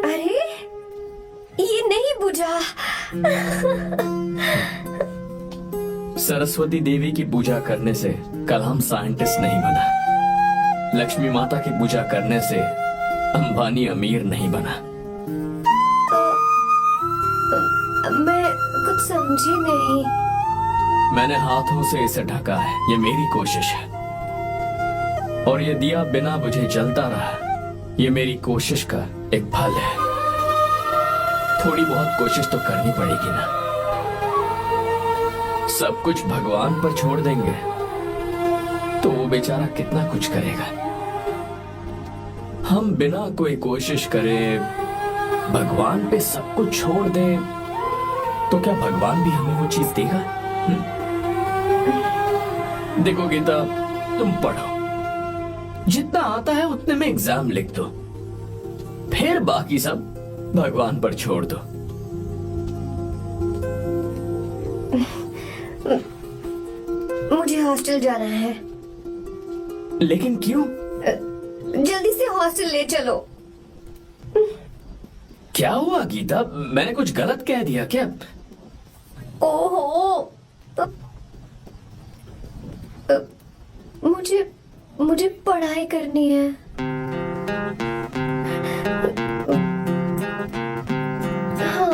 [SPEAKER 1] अरे ये नहीं बुझा।
[SPEAKER 2] सरस्वती देवी की पूजा करने से कलाम साइंटिस्ट नहीं बना। लक्ष्मी माता की पूजा करने से अंबानी अमीर नहीं बना।
[SPEAKER 1] मैं कुछ समझी नहीं।
[SPEAKER 2] मैंने हाथों से इसे ढका है, ये मेरी कोशिश है। और ये दिया बिना बुझे जलता रहा, ये मेरी कोशिश का एक फल है। थोड़ी बहुत कोशिश तो करनी पड़ेगी ना। सब कुछ भगवान पर छोड़ देंगे तो वो बेचारा कितना कुछ करेगा। हम बिना कोई कोशिश करे भगवान पे सब कुछ छोड़ दें तो क्या भगवान भी हमें वो चीज देगा? देखो गीता, तुम पढ़ो, जितना आता है उतने में एग्जाम लिख दो, फिर बाकी सब भगवान पर छोड़ दो।
[SPEAKER 1] मुझे हॉस्टल जाना है।
[SPEAKER 2] लेकिन क्यों?
[SPEAKER 1] जल्दी से हॉस्टल ले चलो।
[SPEAKER 2] क्या हुआ गीता, मैंने कुछ गलत कह दिया क्या?
[SPEAKER 1] ओहो, मुझे पढ़ाई करनी है। हाँ।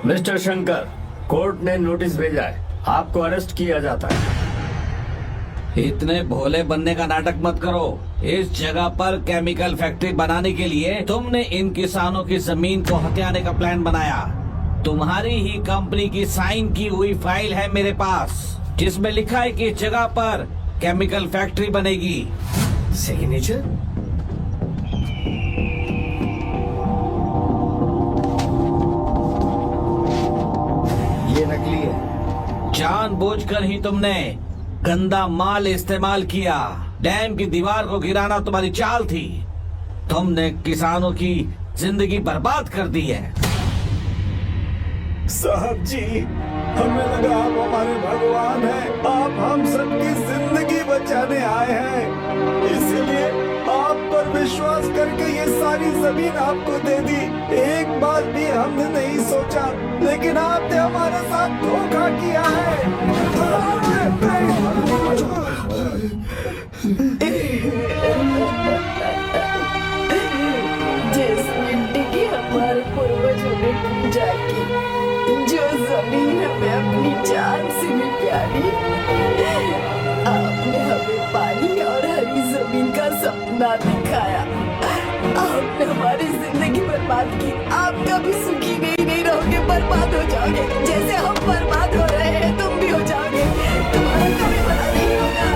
[SPEAKER 12] मिस्टर शंकर, कोर्ट ने नोटिस भेजा है, आपको अरेस्ट किया जाता है।
[SPEAKER 8] इतने भोले बनने का नाटक मत करो। इस जगह पर केमिकल फैक्ट्री बनाने के लिए तुमने इन किसानों की जमीन को हथियाने का प्लान बनाया। तुम्हारी ही कंपनी की साइन की हुई फाइल है मेरे पास, जिसमें लिखा है कि इस जगह पर केमिकल फैक्ट्री बनेगी।
[SPEAKER 7] सिग्नेचर? ये नकली है।
[SPEAKER 8] जानबूझकर ही तुमने गंदा माल इस्तेमाल किया। डैम की दीवार को गिराना तुम्हारी चाल थी। तुमने किसानों की जिंदगी बर्बाद कर दी है।
[SPEAKER 6] साहब जी, हमें लगा आप हमारे भगवान हैं, आप हम सबकी जिंदगी बचाने आए हैं, इसलिए आप आप पर विश्वास करके ये सारी जमीन आपको दे दी। एक बार भी हमने नहीं सोचा, लेकिन आपने हमारे साथ धोखा किया है।
[SPEAKER 10] जिस मिट्टी की हमारे पूर्वजों ने पूजा की, जो जमीन हमें अपनी जान से भी प्यारी, आपने हमें पानी और हरी जमीन का सपना दिखाया। आपने हमारी जिंदगी बर्बाद की। आप कभी सुखी नहीं रहोगे, बर्बाद हो जाओगे। जैसे हम बर्बाद हो रहे हैं तुम भी हो जाओगे। तुम्हारा कभी भला नहीं होगा।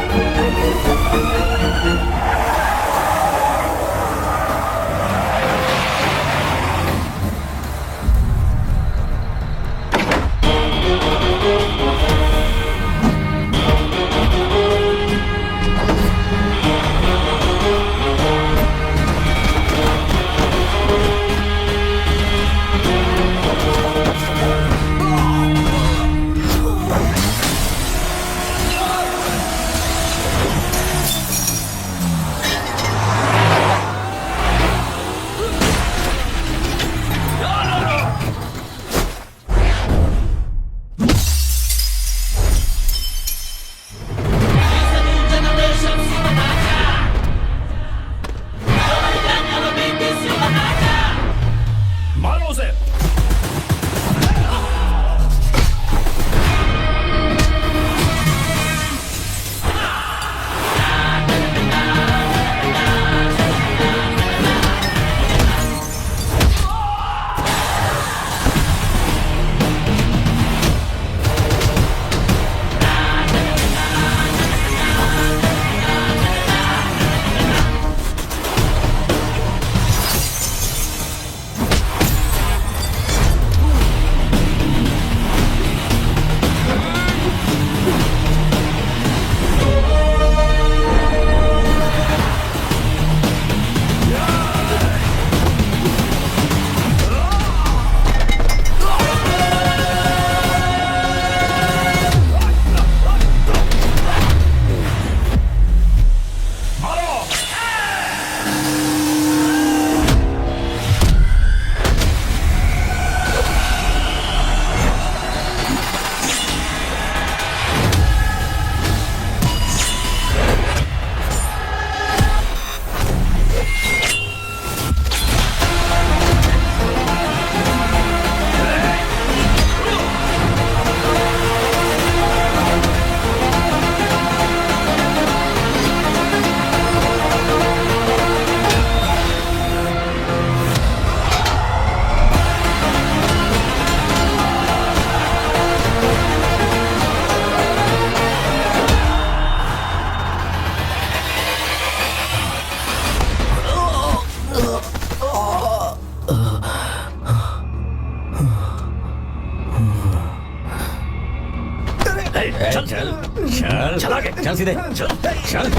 [SPEAKER 2] चल सीधे चल चल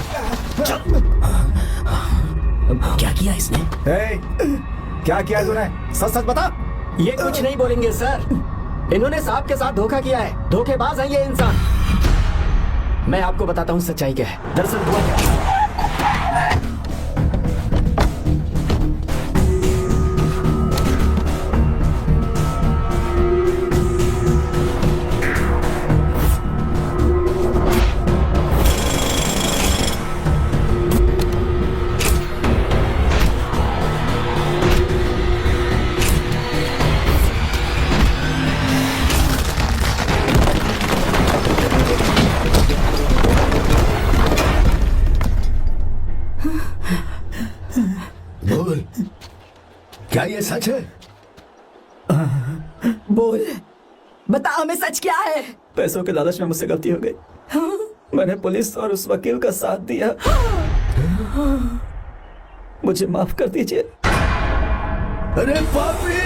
[SPEAKER 2] चल। क्या किया इसने?
[SPEAKER 6] क्या किया तूने? सच सच बता।
[SPEAKER 4] ये कुछ नहीं बोलेंगे सर। इन्होंने साहब के साथ धोखा किया है। धोखेबाज है ये इंसान। मैं आपको बताता हूँ सच्चाई क्या है। दरअसल हुआ क्या,
[SPEAKER 7] क्या ये सच है?
[SPEAKER 10] बोल, बता हमें सच क्या है?
[SPEAKER 6] पैसों के लालच में मुझसे गलती हो गई। मैंने पुलिस और उस वकील का साथ दिया। मुझे माफ कर दीजिए।
[SPEAKER 7] अरे पापी!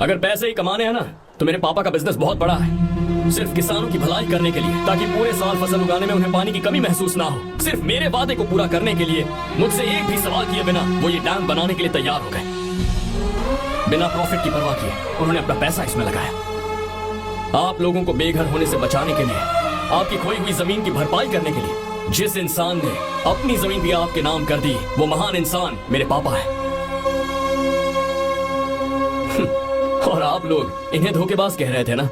[SPEAKER 2] अगर पैसे ही कमाने हैं ना, तो मेरे पापा का बिजनेस बहुत बड़ा है। सिर्फ किसानों की भलाई करने के लिए, ताकि पूरे साल फसल उगाने में उन्हें पानी की कमी महसूस ना हो। सिर्फ मेरे वादे को पूरा करने के लिए मुझसे एक भी सवाल किए बिना वो ये डैम बनाने के लिए तैयार हो गए। बिना प्रॉफिट की परवाह किए उन्होंने अपना पैसा इसमें लगाया। आप लोगों को बेघर होने से बचाने के लिए, आपकी खोई हुई जमीन की भरपाई करने के लिए जिस इंसान ने अपनी जमीन भी आपके नाम कर दी, वो महान इंसान मेरे पापा है। और आप लोग इन्हें धोखेबाज कह रहे थे ना?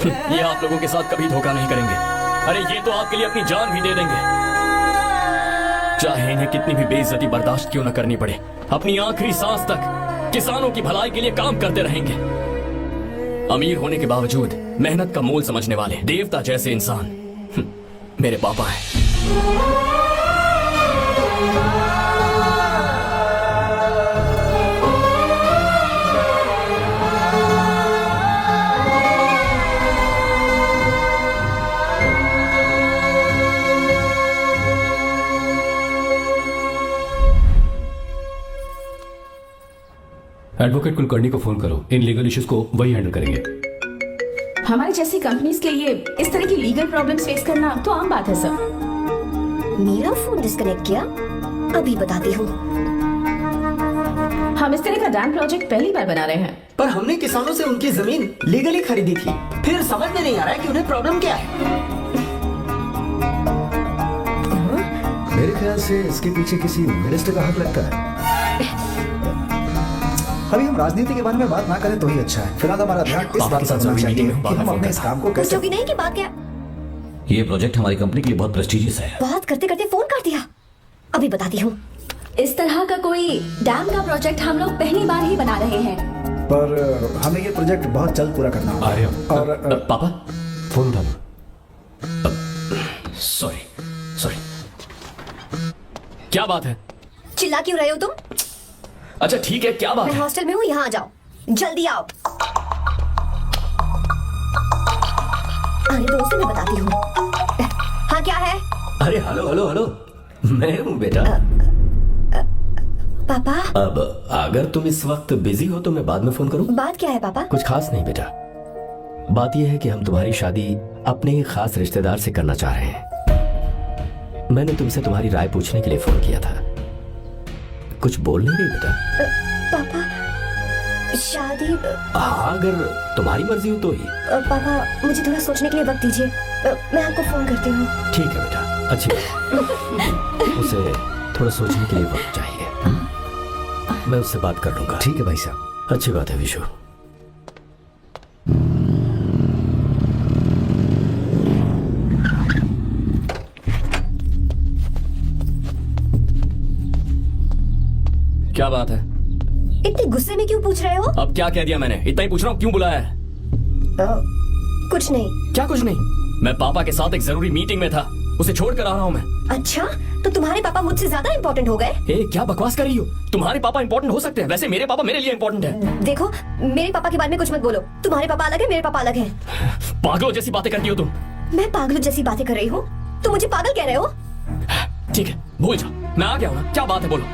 [SPEAKER 2] ये आप लोगों के साथ कभी धोखा नहीं करेंगे। अरे ये तो आपके लिए अपनी जान भी दे देंगे, चाहे इन्हें कितनी भी बेइज्जती बर्दाश्त क्यों न करनी पड़े। अपनी आखिरी सांस तक किसानों की भलाई के लिए काम करते रहेंगे। अमीर होने के बावजूद मेहनत का मोल समझने वाले देवता जैसे इंसान मेरे पापा हैं।
[SPEAKER 3] एडवोकेट कुलकर्णी को फोन करो, इन लीगल इश्यूज को वही हैंडल करेंगे।
[SPEAKER 5] हमारी जैसी कंपनीज के लिए इस तरह की लीगल प्रॉब्लम्स फेस करना तो आम बात है सर।
[SPEAKER 1] मेरा फोन डिस्कनेक्ट किया, अभी बताती हूँ।
[SPEAKER 5] हम इस तरह का डैम प्रोजेक्ट पहली बार बना रहे हैं।
[SPEAKER 4] पर हमने किसानों से उनकी जमीन लीगली खरीदी थी, फिर समझ में नहीं आ रहा है कि उन्हें प्रॉब्लम क्या है।
[SPEAKER 7] मेरे ख्याल से इसके पीछे किसी मिनिस्टर का हक लगता है।
[SPEAKER 6] अभी हम राजनीति के बारे में बात ना करें तो ही अच्छा है। फिलहाल हमारा ध्यान इस बात पर होना चाहिए कि हम अपने इस काम को कैसे।
[SPEAKER 1] पूछोगी नहीं कि बात क्या?
[SPEAKER 8] ये प्रोजेक्ट हमारी कंपनी के लिए बहुत प्रेस्टिजियस है।
[SPEAKER 1] बात करते करते फोन कर दिया, अभी बताती हूँ।
[SPEAKER 11] इस तरह का कोई डैम का प्रोजेक्ट हम लोग पहली बार ही बना रहे हैं,
[SPEAKER 6] पर हमें ये प्रोजेक्ट बहुत जल्द पूरा करना होगा।
[SPEAKER 3] आर्य,
[SPEAKER 6] और
[SPEAKER 2] पापा
[SPEAKER 3] फोन उठा लो।
[SPEAKER 2] सॉरी, क्या बात है?
[SPEAKER 1] चिल्ला क्यों रहे हो तुम?
[SPEAKER 2] अच्छा ठीक है, क्या बात
[SPEAKER 1] मैं
[SPEAKER 2] है?
[SPEAKER 1] हॉस्टल में हूँ, यहाँ आ जाओ, जल्दी आओ। आने दो, उसे मैं बताती हूँ। हाँ क्या है?
[SPEAKER 3] अरे हेलो हेलो हेलो, मैं हूँ बेटा।
[SPEAKER 1] पापा,
[SPEAKER 3] अब अगर तुम इस वक्त बिजी हो तो मैं बाद में फोन करूँ?
[SPEAKER 1] बात क्या है पापा?
[SPEAKER 3] कुछ खास नहीं बेटा, बात यह है कि हम तुम्हारी शादी अपने ही खास रिश्तेदार से करना चाह रहे हैं। मैंने तुमसे तुम्हारी राय पूछने के लिए फोन किया था। कुछ बोल नहीं रही बेटा?
[SPEAKER 1] पापा शादी।
[SPEAKER 3] हाँ, अगर तुम्हारी मर्जी हो तो ही।
[SPEAKER 1] पापा मुझे थोड़ा सोचने के लिए वक्त दीजिए, मैं आपको फोन करती हूँ।
[SPEAKER 3] ठीक है बेटा, अच्छी बात। उसे थोड़ा सोचने के लिए वक्त चाहिए। मैं उससे बात कर लूंगा।
[SPEAKER 7] ठीक है भाई साहब।
[SPEAKER 3] अच्छी बात है विशु।
[SPEAKER 2] क्या बात है?
[SPEAKER 1] इतने गुस्से में क्यों पूछ रहे हो?
[SPEAKER 2] अब क्या कह दिया मैंने? इतना ही पूछ रहा हूँ, क्यों बुलाया है?
[SPEAKER 1] कुछ नहीं।
[SPEAKER 2] क्या कुछ नहीं? मैं पापा के साथ एक जरूरी मीटिंग में था, उसे छोड़ कर आ रहा हूँ मैं।
[SPEAKER 1] अच्छा, तो तुम्हारे पापा मुझसे ज्यादा इम्पोर्टेंट हो गए?
[SPEAKER 2] क्या बकवास कर रही हो? तुम्हारे पापा इम्पोर्टेंट हो सकते हैं, वैसे मेरे पापा मेरे लिए इम्पोर्टेंट है।
[SPEAKER 1] देखो, मेरे पापा के बारे में कुछ मत बोलो। तुम्हारे पापा अलग है, मेरे पापा अलग है।
[SPEAKER 2] पागलों जैसी बातें करती हो तुम।
[SPEAKER 1] मैं पागलों जैसी बातें कर रही हूँ? तुम मुझे पागल कह रहे हो?
[SPEAKER 2] ठीक है, भूल जाओ, मैं आ गया हूँ ना। क्या बात है, बोलो।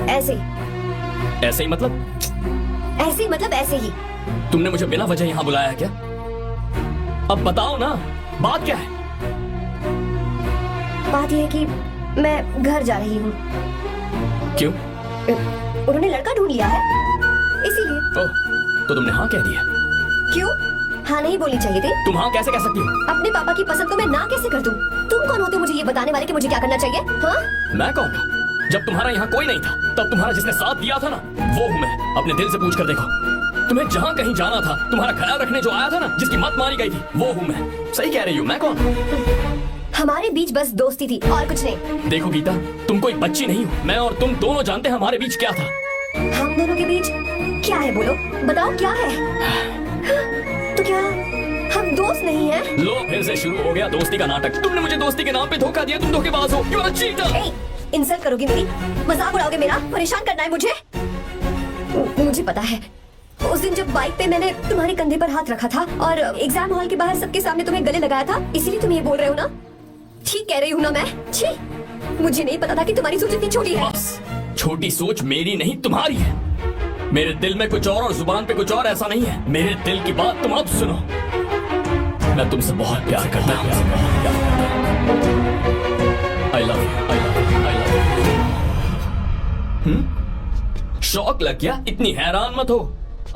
[SPEAKER 1] ऐसे
[SPEAKER 2] ऐसे ही मतलब?
[SPEAKER 1] ऐसे ही मतलब ऐसे ही।
[SPEAKER 2] तुमने मुझे बिना वजह यहाँ बुलाया है क्या? अब बताओ ना, बात क्या है?
[SPEAKER 1] बात यह है कि मैं घर जा रही हूँ।
[SPEAKER 2] क्यों?
[SPEAKER 1] उन्होंने लड़का ढूंढ लिया है, इसीलिए।
[SPEAKER 2] ओह, तो तुमने हाँ कह दिया?
[SPEAKER 1] क्यों? हाँ नहीं बोलनी चाहिए थी?
[SPEAKER 2] तुम हाँ कैसे कह सकती हो?
[SPEAKER 1] अपने पापा की पसंद को मैं ना कैसे कर दूं? तुम कौन होते हो मुझे ये बताने वाले कि मुझे क्या करना चाहिए? हाँ?
[SPEAKER 2] मैं कौन हूँ? जब तुम्हारा यहाँ कोई नहीं था, तब तुम्हारा जिसने साथ दिया था ना, वो हूँ मैं। अपने दिल से पूछ कर देखो, तुम्हें जहाँ कहीं जाना था, तुम्हारा ख्याल रखने जो आया था ना, जिसकी मत मारी गई थी, वो हूँ मैं। सही कह रही हूँ, मैं कौन?
[SPEAKER 1] हमारे बीच बस दोस्ती थी और कुछ नहीं।
[SPEAKER 2] देखो गीता, तुम कोई बच्ची नहीं हो। मैं और तुम दोनों जानते हैं हमारे बीच क्या था।
[SPEAKER 1] हम दोनों के बीच क्या है? बोलो, बताओ क्या है? तो क्या हम दोस्त नहीं हैं?
[SPEAKER 2] लो, फिर से शुरू हो गया दोस्ती का नाटक। तुमने मुझे दोस्ती के नाम पे धोखा दिया, तुम धोखेबाज हो। You are a cheater.
[SPEAKER 1] Insult करोगे मेरी? मजाक उड़ाओगे मेरा? परेशान करना है मुझे? मुझे पता है, उस दिन जब बाइक पे मैंने तुम्हारे कंधे पर हाथ रखा था और एग्जाम हॉल के बाहर सबके सामने तुम्हें गले लगाया था, इसीलिए तुम ये बोल रहे हो ना? ठीक कह रही हूँ ना मैं? छी, मुझे नहीं पता था कि तुम्हारी सोच इतनी छोटी है।
[SPEAKER 2] बस, छोटी सोच मेरी नहीं तुम्हारी है। मेरे दिल में कुछ और जुबान पे कुछ और, ऐसा नहीं है। मेरे दिल की बात तुम अब सुनो। मैं तुमसे बहुत प्यार करता हूँ। I love you, I love you, I love you। शौक लग गया? इतनी हैरान मत हो।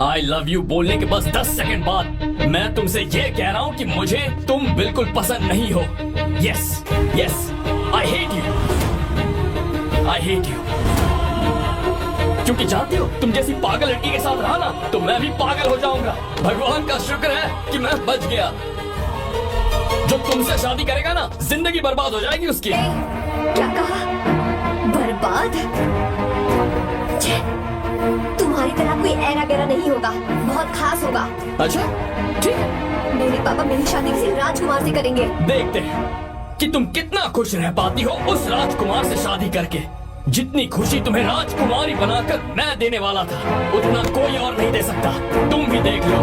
[SPEAKER 2] आई लव यू बोलने के बस 10 सेकंड बाद मैं तुमसे ये कह रहा हूँ कि मुझे तुम बिल्कुल पसंद नहीं हो। Yes yes, I hate you, I hate you. क्योंकि जानती हो, तुम जैसी पागल लड़की के साथ रहा ना तो मैं भी पागल हो जाऊंगा। भगवान का शुक्र है कि मैं बच गया। जो तुमसे शादी करेगा ना, जिंदगी बर्बाद हो जाएगी उसकी।
[SPEAKER 1] क्या कहा? बर्बाद? छे, तुम्हारी तरह कोई ऐरा गैरा नहीं होगा, बहुत खास होगा।
[SPEAKER 2] अच्छा ठीक,
[SPEAKER 1] मेरे पापा मेरी शादी किसी राजकुमार से करेंगे।
[SPEAKER 2] देखते हैं कि तुम कितना खुश रह पाती हो उस राजकुमार से शादी करके। जितनी खुशी तुम्हें राजकुमारी बनाकर मैं देने वाला था, उतना कोई और नहीं दे सकता। तुम भी देख लो।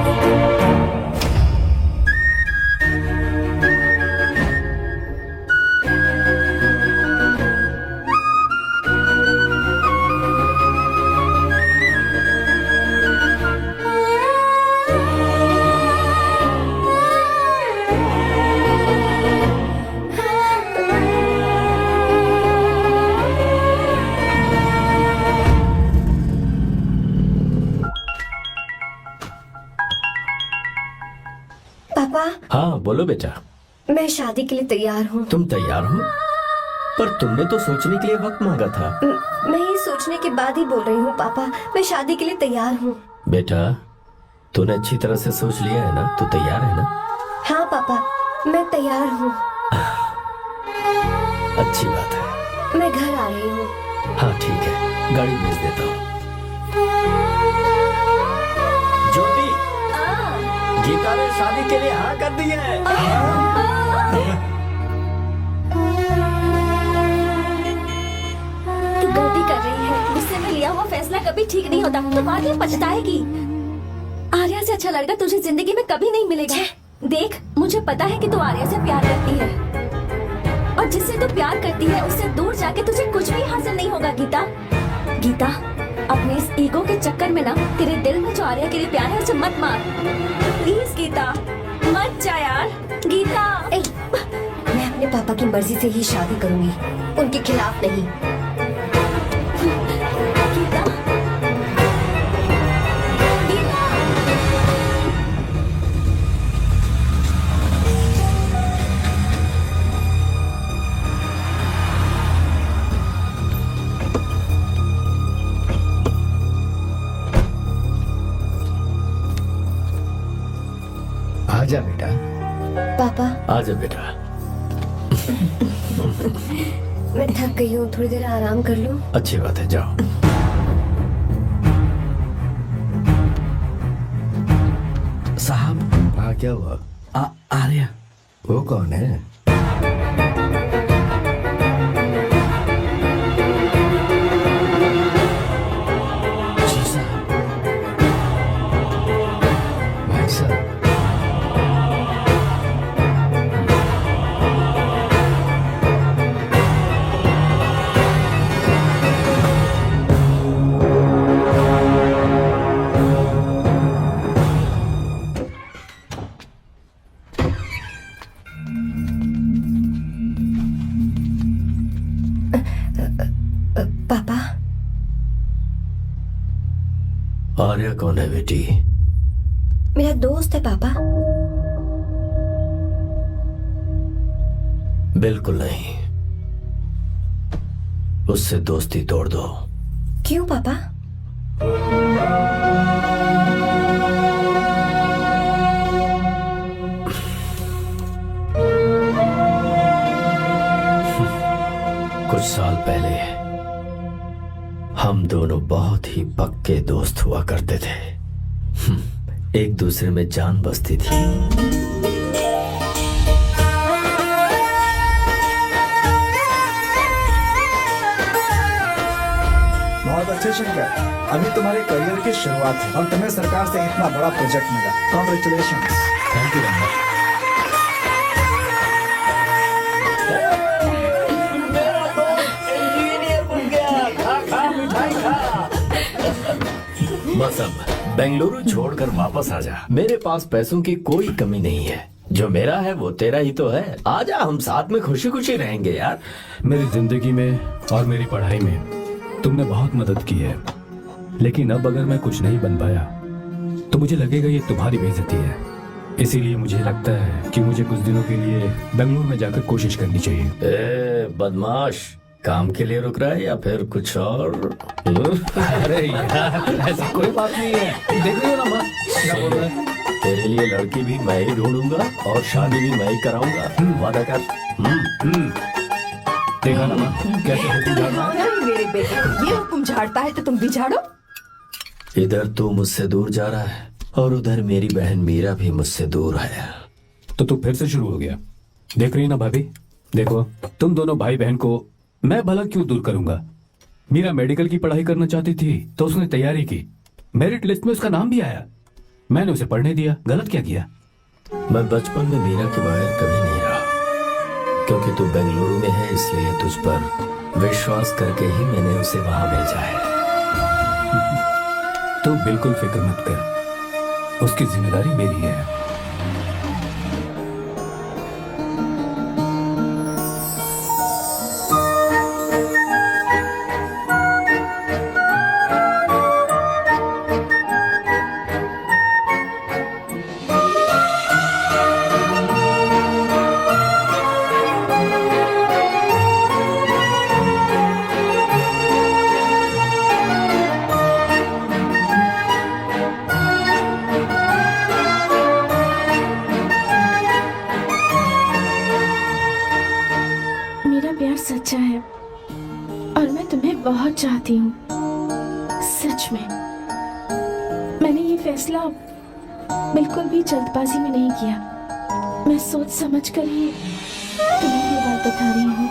[SPEAKER 1] पापा,
[SPEAKER 4] हाँ बोलो बेटा।
[SPEAKER 1] मैं शादी के लिए तैयार हूँ।
[SPEAKER 4] तुम तैयार हो? पर तुमने तो सोचने के लिए वक्त मांगा था।
[SPEAKER 1] मैं ये सोचने के बाद ही बोल रही हूँ पापा, मैं शादी के लिए तैयार हूँ।
[SPEAKER 4] बेटा, तूने अच्छी तरह से सोच लिया है ना? तू तैयार है ना?
[SPEAKER 1] हाँ पापा, मैं तैयार हूँ।
[SPEAKER 4] अच्छी बात है।
[SPEAKER 1] मैं घर आ रही हूँ।
[SPEAKER 4] हाँ ठीक है, गाड़ी भेज देता हूँ। ज्योति, गीता ने शादी के लिए हाँ कर दी है।
[SPEAKER 11] तू गलती कर रही है। गुस्से में लिया हुआ फैसला कभी ठीक नहीं होता। तो बाद में पछताएगी। आर्या से अच्छा लड़का तुझे जिंदगी में कभी नहीं मिलेगा। देख, मुझे पता है कि तू आर्या से प्यार करती है, और जिससे तू प्यार करती है उससे दूर जाके तुझे कुछ भी हासिल नहीं होगा। गीता, गीता, अपने इस ईगो के चक्कर में ना तेरे दिल में जो आर्या के लिए प्यार है उसे मत मार। प्लीज गीता, मत जा यार। गीता,
[SPEAKER 1] मैं अपने पापा की मर्जी से ही शादी करूंगी, उनके खिलाफ नहीं।
[SPEAKER 11] गीता,
[SPEAKER 7] आजा बेटा।
[SPEAKER 1] पापा,
[SPEAKER 4] आजा बेटा।
[SPEAKER 1] मैं थक गई हूँ, थोड़ी देर आराम कर लूँ।
[SPEAKER 4] अच्छी बात है, जाओ।
[SPEAKER 7] साहब। हाँ क्या हुआ?
[SPEAKER 4] आर्या।
[SPEAKER 7] वो कौन है?
[SPEAKER 4] जी साहब।
[SPEAKER 7] भाई साहब।
[SPEAKER 1] पापा,
[SPEAKER 4] आर्या कौन है बेटी?
[SPEAKER 1] मेरा दोस्त है पापा।
[SPEAKER 4] बिल्कुल नहीं, उससे दोस्ती तोड़ दो।
[SPEAKER 1] क्यों पापा?
[SPEAKER 4] कुछ साल पहले हम दोनों बहुत ही पक्के दोस्त हुआ करते थे। एक दूसरे में जान बसती थी।
[SPEAKER 6] बहुत अच्छे शंकर, अभी तुम्हारे करियर की शुरुआत है और तुम्हें सरकार से इतना बड़ा प्रोजेक्ट मिला। कॉन्ग्रेचुलेशंस।
[SPEAKER 3] थैंक यू रंगा।
[SPEAKER 4] बस अब बेंगलुरु छोड़कर वापस आ जा। मेरे पास पैसों की कोई कमी नहीं है। जो मेरा है वो तेरा ही तो है। आजा, हम साथ में खुशी खुशी रहेंगे यार।
[SPEAKER 3] मेरी जिंदगी में और मेरी पढ़ाई में तुमने बहुत मदद की है, लेकिन अब अगर मैं कुछ नहीं बन पाया तो मुझे लगेगा ये तुम्हारी बेइज्जती है। इसीलिए मुझे लगता है कि मुझे कुछ दिनों के लिए बेंगलुरु में जाकर कोशिश करनी चाहिए।
[SPEAKER 12] बदमाश, काम के लिए रुक रहा है या फिर कुछ और?
[SPEAKER 3] अरे यार, ऐसी कोई बात नहीं है, देख रहे हो ना माँ क्या बोल रहा है।
[SPEAKER 12] तेरे लिए लड़की भी मैं ही ढूंढूंगा और शादी भी मैं ही कराऊंगा, वादा कर।
[SPEAKER 3] देखा ना माँ कैसे हुक्म झाड़ना है।
[SPEAKER 10] नहीं मेरे बेटे को ये हुक्म झाड़ता है तो तुम भी झाड़ो।
[SPEAKER 12] इधर तू मुझसे दूर जा रहा है और उधर मेरी बहन मीरा भी मुझसे दूर है।
[SPEAKER 3] तो तू फिर से शुरू हो गया। देख रही ना भाभी, देखो तुम दोनों भाई बहन को मैं भला क्यों दूर करूंगा। मीरा मेडिकल की पढ़ाई करना चाहती थी तो उसने तैयारी की, मेरिट लिस्ट में उसका नाम भी आया, मैंने उसे पढ़ने दिया। गलत क्या किया?
[SPEAKER 12] मैं बचपन में मीरा के बगैर कभी नहीं रहा, क्योंकि तू बेंगलुरु में है इसलिए तुझ पर विश्वास करके ही मैंने उसे वहां भेजा है।
[SPEAKER 3] तो बिल्कुल फिक्र मत कर, उसकी जिम्मेदारी मेरी है।
[SPEAKER 5] मेरा प्यार सच्चा है और मैं तुम्हें बहुत चाहती हूँ, सच में। मैंने ये फैसला बिल्कुल भी जल्दबाजी में नहीं किया, मैं सोच समझ कर ही तुम्हें ये बात बता रही हूँ।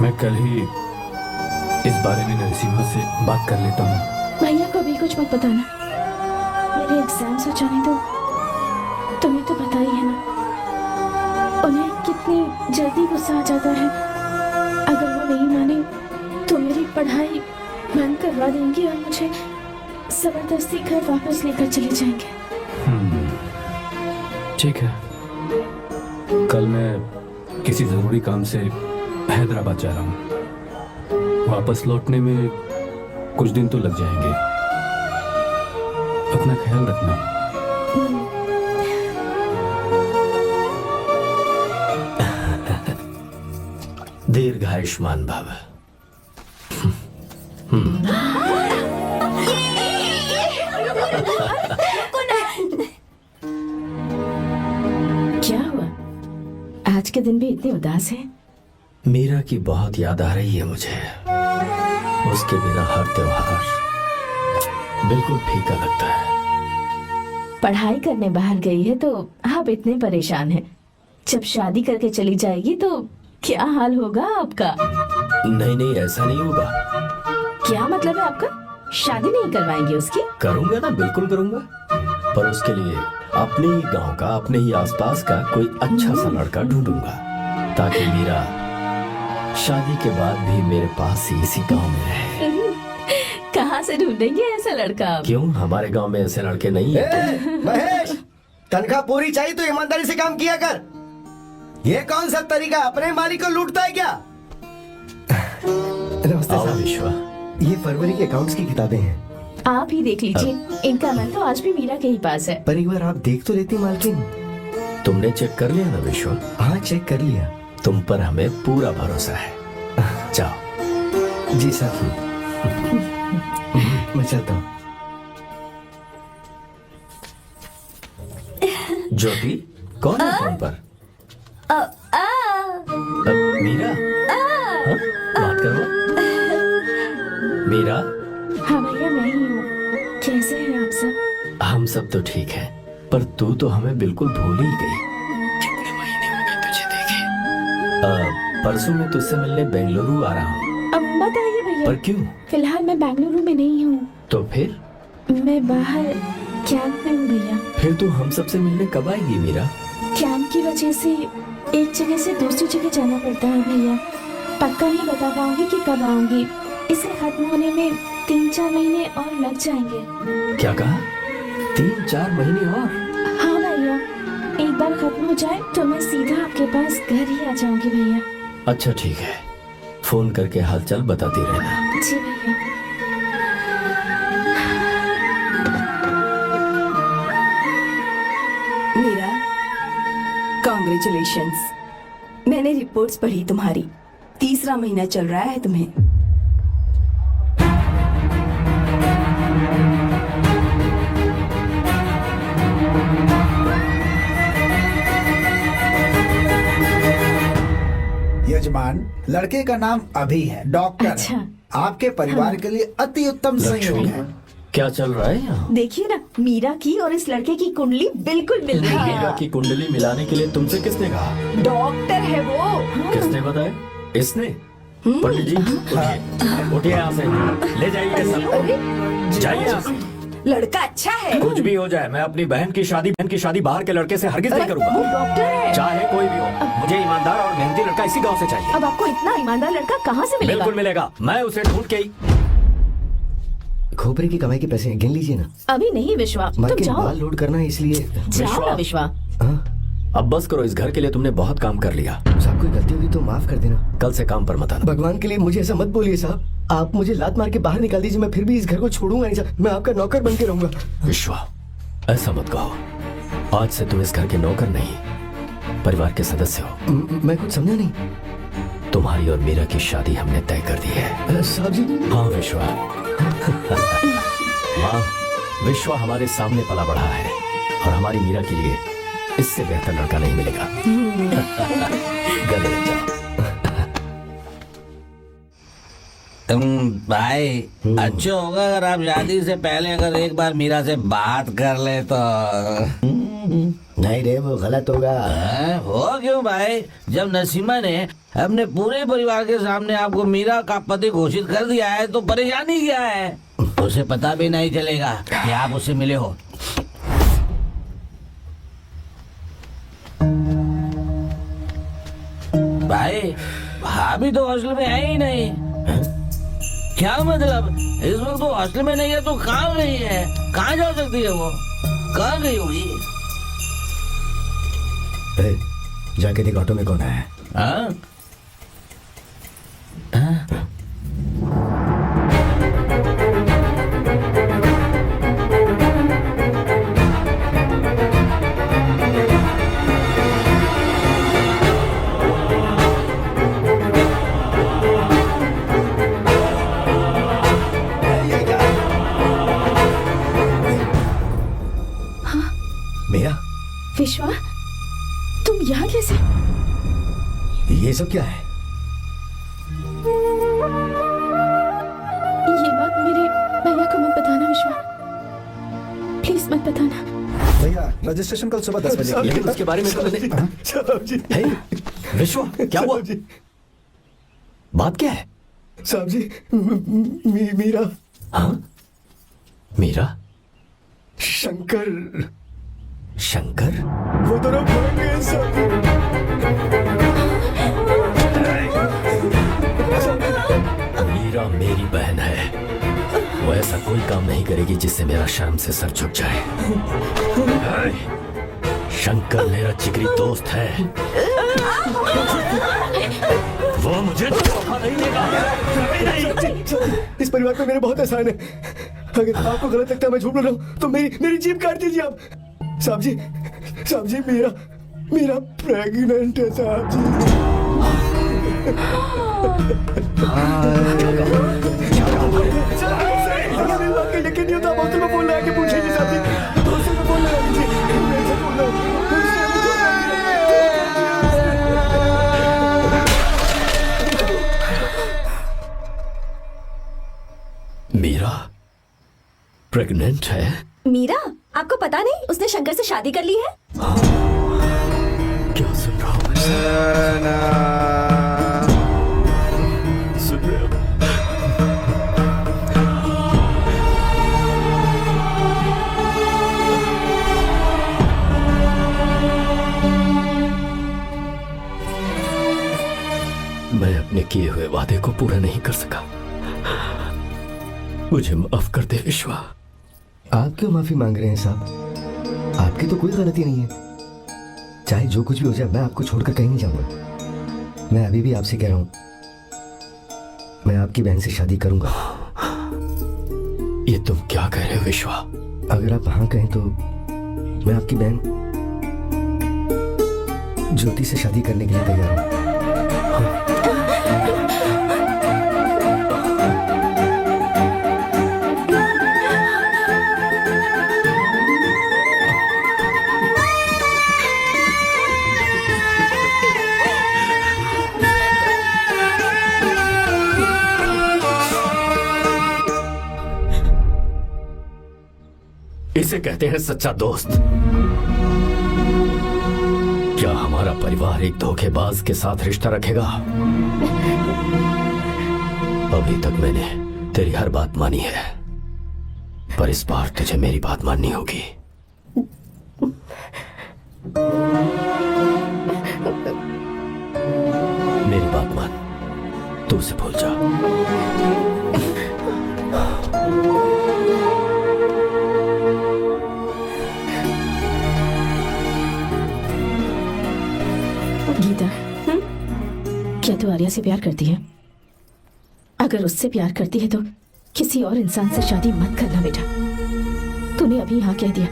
[SPEAKER 3] मैं कल ही इस बारे में नरसिम्हा से बात कर लेता हूँ।
[SPEAKER 5] भैया को भी कुछ मत बताना, मेरे एग्जाम्स हो जाने दो। तुम्हें तो पता ही है ना उन्हें कितनी जल्दी गुस्सा आ जाता है। अगर वो नहीं माने तो मेरी पढ़ाई बंद करवा देंगे और मुझे जबरदस्ती घर वापस लेकर चले जाएंगे।
[SPEAKER 3] ठीक है, कल मैं किसी जरूरी काम से हैदराबाद जा रहा हूँ, वापस लौटने में कुछ दिन तो लग जाएंगे। अपना ख्याल रखना।
[SPEAKER 12] दीर्घायुष्मान भव।
[SPEAKER 5] क्या हुआ, आज के दिन भी इतने उदास हैं?
[SPEAKER 12] मीरा की बहुत याद आ रही है मुझे। उसके बिना हर त्योहार बिल्कुल फीका लगता है।
[SPEAKER 5] पढ़ाई करने बाहर गई है तो आप इतने परेशान हैं, जब शादी करके चली जाएगी तो क्या हाल होगा आपका?
[SPEAKER 12] नहीं नहीं, ऐसा नहीं होगा।
[SPEAKER 5] क्या मतलब है आपका? शादी नहीं करवाएंगे उसकी?
[SPEAKER 12] करूंगा ना, बिल्कुल करूंगा, पर उसके लिए अपने ही गांव का, अपने ही आसपास का कोई अच्छा सा लड़का ढूंढूंगा, ताकि मीरा शादी के बाद भी मेरे पास ही इसी गांव में रहे।
[SPEAKER 5] कहाँ से ढूंढेंगे ऐसा लड़का आप?
[SPEAKER 12] क्यों, हमारे गांव में ऐसे लड़के नहीं है?
[SPEAKER 7] महेश, तनख्वाह पूरी चाहिए तो ईमानदारी से काम किया कर। ये कौन सा तरीका, अपने मालिक को लूटता है क्या? नमस्ते
[SPEAKER 12] आओ
[SPEAKER 7] साहब।
[SPEAKER 12] विश्वा।
[SPEAKER 7] ये फरवरी के अकाउंट्स की किताबें हैं।
[SPEAKER 5] आप ही देख लीजिए, इनका मन तो आज भी मीरा के ही पास है।
[SPEAKER 7] पर एक बार आप देख तो लेती मालकिन।
[SPEAKER 12] तुमने चेक कर लिया ना विश्वा?
[SPEAKER 7] हाँ, चेक कर लिया।
[SPEAKER 12] तुम पर हमें पूरा भरोसा है। जाओ।
[SPEAKER 7] जी साहब। मैं चलता हूँ।
[SPEAKER 12] ज्योति, कौन है फोन पर? मीरा? हाँ? बात करो। मीरा?
[SPEAKER 5] हाँ भैया, मैं ही हूँ। कैसे हैं आप सब?
[SPEAKER 12] हम सब तो ठीक हैं, पर तू तो हमें बिल्कुल भूल ही गई। कितने महीने हो गए तुझे देखे। परसों मैं तुझसे मिलने बेंगलुरु आ रहा हूँ।
[SPEAKER 5] अब बताइए भैया।
[SPEAKER 12] पर क्यों?
[SPEAKER 5] फिलहाल मैं बेंगलुरु में नहीं हूँ।
[SPEAKER 12] तो फिर?
[SPEAKER 5] मैं बाहर कैंप में हूँ भैया।
[SPEAKER 12] फिर तू हम सबसे मिलने कब आएगी मीरा?
[SPEAKER 5] कैंप की वजह से एक जगह से दूसरी जगह जाना पड़ता है भैया। पक्का नहीं बता पाऊंगी कि कब आऊंगी। इसे खत्म होने में 3-4 महीने और लग जाएंगे।
[SPEAKER 12] क्या कहा? 3-4 महीने और?
[SPEAKER 5] हाँ भैया, एक बार खत्म हो जाए तो मैं सीधा आपके पास घर ही आ जाऊंगी भैया।
[SPEAKER 12] अच्छा ठीक है, फोन करके हालचाल बताती रहना।
[SPEAKER 5] जी भैया।
[SPEAKER 10] कॉन्ग्रेचुलेशंस। मैंने रिपोर्ट्स पढ़ी तुम्हारी। 3रा महीना चल रहा है तुम्हें।
[SPEAKER 6] यजमान, लड़के का नाम अभी है, डॉक्टर।
[SPEAKER 5] अच्छा।
[SPEAKER 6] आपके परिवार के लिए अति उत्तम संयोग है।
[SPEAKER 12] क्या चल रहा है यहाँ?
[SPEAKER 5] देखिए ना, मीरा की और इस लड़के की कुंडली बिल्कुल मिल रही है।
[SPEAKER 12] मीरा की कुंडली मिलाने के लिए तुमसे किसने कहा?
[SPEAKER 10] डॉक्टर है वो।
[SPEAKER 12] किसने बताया? इसने? पंडित जी उठिए यहाँ से, ले जाइए सब, जाइए यहाँ से।
[SPEAKER 10] लड़का अच्छा है।
[SPEAKER 3] कुछ भी हो जाए, मैं अपनी बहन की शादी बाहर के लड़के से हरगिज नहीं
[SPEAKER 5] वो
[SPEAKER 3] करूंगा,
[SPEAKER 5] डॉक्टर है।
[SPEAKER 3] चाहे कोई भी हो। मुझे ईमानदार और मेहनती लड़का इसी गांव से चाहिए।
[SPEAKER 5] अब आपको इतना ईमानदार लड़का कहाँ से मिलेगा?
[SPEAKER 3] बिल्कुल मिलेगा, मैं उसे ढूंढ के ही।
[SPEAKER 7] खोपरे की कमाई के पैसे गिन लीजिए ना।
[SPEAKER 5] अभी नहीं विश्वा, तुम
[SPEAKER 7] मार्केट
[SPEAKER 5] जाओ।
[SPEAKER 7] माल लोड करना है इसलिए।
[SPEAKER 5] जाओ ना विश्वा।
[SPEAKER 7] हाँ?
[SPEAKER 3] अब बस करो, इस घर के लिए तुमने बहुत काम कर लिया।
[SPEAKER 7] साहब कोई गलती होगी तो माफ कर देना।
[SPEAKER 3] कल से काम पर मत आना।
[SPEAKER 7] भगवान के लिए मुझे ऐसा मत बोलिए साहब। आप मुझे लात मार के बाहर निकाल दीजिए, मैं फिर भी इस घर को छोड़ूंगा नहीं साहब। मैं आपका नौकर बन के रहूंगा।
[SPEAKER 3] विश्वा, ऐसा मत कहो। आज से तुम इस घर के नौकर नहीं, परिवार के सदस्य हो।
[SPEAKER 7] मैं कुछ समझा नहीं।
[SPEAKER 3] तुम्हारी और मीरा की शादी हमने तय कर दी है।
[SPEAKER 7] साहब जी।
[SPEAKER 3] हाँ विश्वा। हाँ, विश्वा हमारे सामने पला बढ़ा है और हमारी मीरा के लिए इससे बेहतर लड़का नहीं मिलेगा। गले लग जाओ।
[SPEAKER 8] भाई अच्छा होगा अगर आप शादी से पहले अगर एक बार मीरा से बात कर ले तो।
[SPEAKER 7] नहीं रे, वो गलत होगा।
[SPEAKER 8] हो क्यों भाई? जब नसीमा ने अपने पूरे परिवार के सामने आपको मीरा का पति घोषित कर दिया है तो परेशानी क्या है? उसे पता भी नहीं चलेगा कि आप उससे मिले हो। भाई भाभी तो हॉस्टल में है ही नहीं। क्या मतलब? इस वक्त तो हॉस्टल में नहीं है तो कहाँ गई है? कहाँ जा सकती है वो? कहाँ गई होगी?
[SPEAKER 7] जाके देख ऑटो में कौन है।
[SPEAKER 8] हाँ?
[SPEAKER 7] मेरा
[SPEAKER 5] विश्वा, तुम यहाँ कैसे?
[SPEAKER 7] ये सब क्या है?
[SPEAKER 5] ये बात मेरे भैया को मत बताना विश्वा, प्लीज मत बताना।
[SPEAKER 6] भैया रजिस्ट्रेशन कल सुबह 10 बजे।
[SPEAKER 3] लेकिन उसके बारे में तो मैंने।
[SPEAKER 7] साहब जी।
[SPEAKER 3] हे, विश्वा क्या हुआ? बात क्या है?
[SPEAKER 7] साहब जी, मीरा।
[SPEAKER 3] हाँ? मीरा?
[SPEAKER 7] शंकर।
[SPEAKER 3] शंकर?
[SPEAKER 7] वो दोनों भाग गए साहब जी।
[SPEAKER 3] मीरा मेरी बहन है, वो ऐसा कोई काम नहीं करेगी जिससे मेरा शर्म से सर झुक जाए। शंकर मेरा जिगरी दोस्त है, वो मुझे धोखा नहीं देगा।
[SPEAKER 7] इस परिवार में मेरे बहुत एहसान है। अगर आपको गलत लगता है मैं झूठ बोल रहा हूँ तो मेरी जीभ काट दीजिए आप। साहब जी, मीरा प्रेग्नेंट है साहब जी। मेरी बात का यकीन नहीं होता, बहुत में बोल रहा है कि पूछेगी साहब जी। बहुत में बोल रहा है जी। मैं ऐसा बोल रहा हूँ।
[SPEAKER 3] मीरा प्रेग्नेंट है?
[SPEAKER 11] मीरा, आपको पता नहीं उसने शंकर से शादी कर ली है?
[SPEAKER 3] क्या सुन रहा हूँ मैं? सुन रहे हो? मैं अपने किए हुए वादे को पूरा नहीं कर सका, मुझे माफ कर दे विश्वा।
[SPEAKER 7] आप क्यों माफी मांग रहे हैं साहब? आपकी तो कोई गलती नहीं है। चाहे जो कुछ भी हो जाए, मैं आपको छोड़कर कहीं नहीं जाऊंगा। मैं अभी भी आपसे कह रहा हूं, मैं आपकी बहन से शादी करूंगा।
[SPEAKER 3] ये तुम क्या कह रहे हो विश्वा?
[SPEAKER 7] अगर आप हाँ कहें तो मैं आपकी बहन ज्योति से शादी करने के लिए तैयार हूँ।
[SPEAKER 12] इसे कहते हैं सच्चा दोस्त। क्या हमारा परिवार एक धोखेबाज के साथ रिश्ता रखेगा? अभी तक मैंने तेरी हर बात मानी है, पर इस बार तुझे मेरी बात माननी होगी। मेरी बात मान, तू उसे भूल जा।
[SPEAKER 5] गीता, क्या तू आर्या से प्यार करती है? अगर उससे प्यार करती है तो किसी और इंसान से शादी मत करना बेटा। तूने अभी हाँ कह दिया,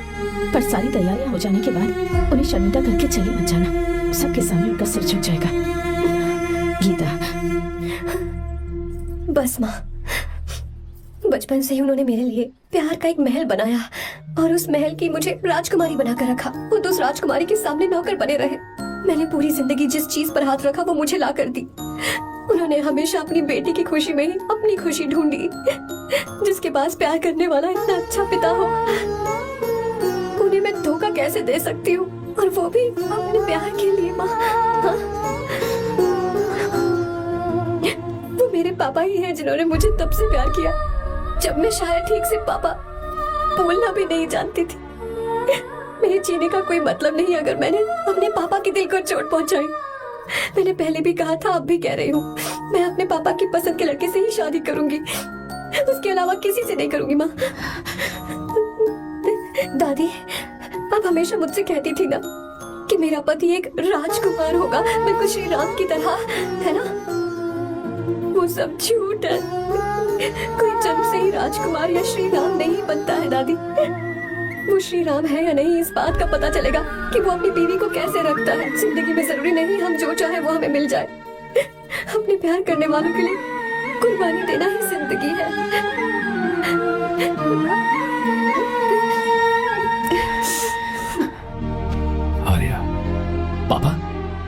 [SPEAKER 5] पर सारी तैयारियां हो जाने के बाद उन्हें शर्मिंदा करके चली मत जाना। सबके सामने उनका सिर झुक जाएगा। गीता,
[SPEAKER 1] बस माँ, बचपन से ही उन्होंने मेरे लिए प्यार का एक महल बनाया और उस महल की मुझे राजकुमारी बनाकर रखा। वो तो उस राजकुमारी के सामने नौकर बने रहे। मैंने पूरी जिंदगी जिस चीज पर हाथ रखा वो मुझे ला कर दी। उन्होंने हमेशा अपनी बेटी की खुशी में ही अपनी खुशी ढूंढी। जिसके पास प्यार करने वाला इतना अच्छा पिता हो, उन्हें मैं धोखा कैसे दे सकती हूँ, और वो भी अपने प्यार के लिए। माँ, वो मेरे पापा ही हैं जिन्होंने मुझे तब से प्यार किया जब मैं शायद ठीक से पापा बोलना भी नहीं जानती थी। मेरे जीने का कोई मतलब नहीं अगर मैंने अपने पापा के दिल को चोट पहुंचाई। मैंने पहले भी कहा था, अब भी कह रही हूँ, मैं अपने पापा की पसंद के लड़के से ही शादी करूंगी, उसके अलावा किसी से नहीं करूंगी। माँ, दादी आप हमेशा मुझसे कहती थी ना कि मेरा पति एक राजकुमार होगा, बिल्कुल श्री राम की तरह, है ना? वो सब झूठ है। कोई जन्म से ही राजकुमार या श्री राम नहीं बनता है दादी। वो श्री राम है या नहीं, इस बात का पता चलेगा कि वो अपनी बीवी को कैसे रखता है। जिंदगी में जरूरी नहीं हम जो चाहे वो हमें मिल जाए। अपने प्यार करने वालों के लिए कुर्बानी देना ही जिंदगी है।
[SPEAKER 3] आर्या,
[SPEAKER 2] पापा,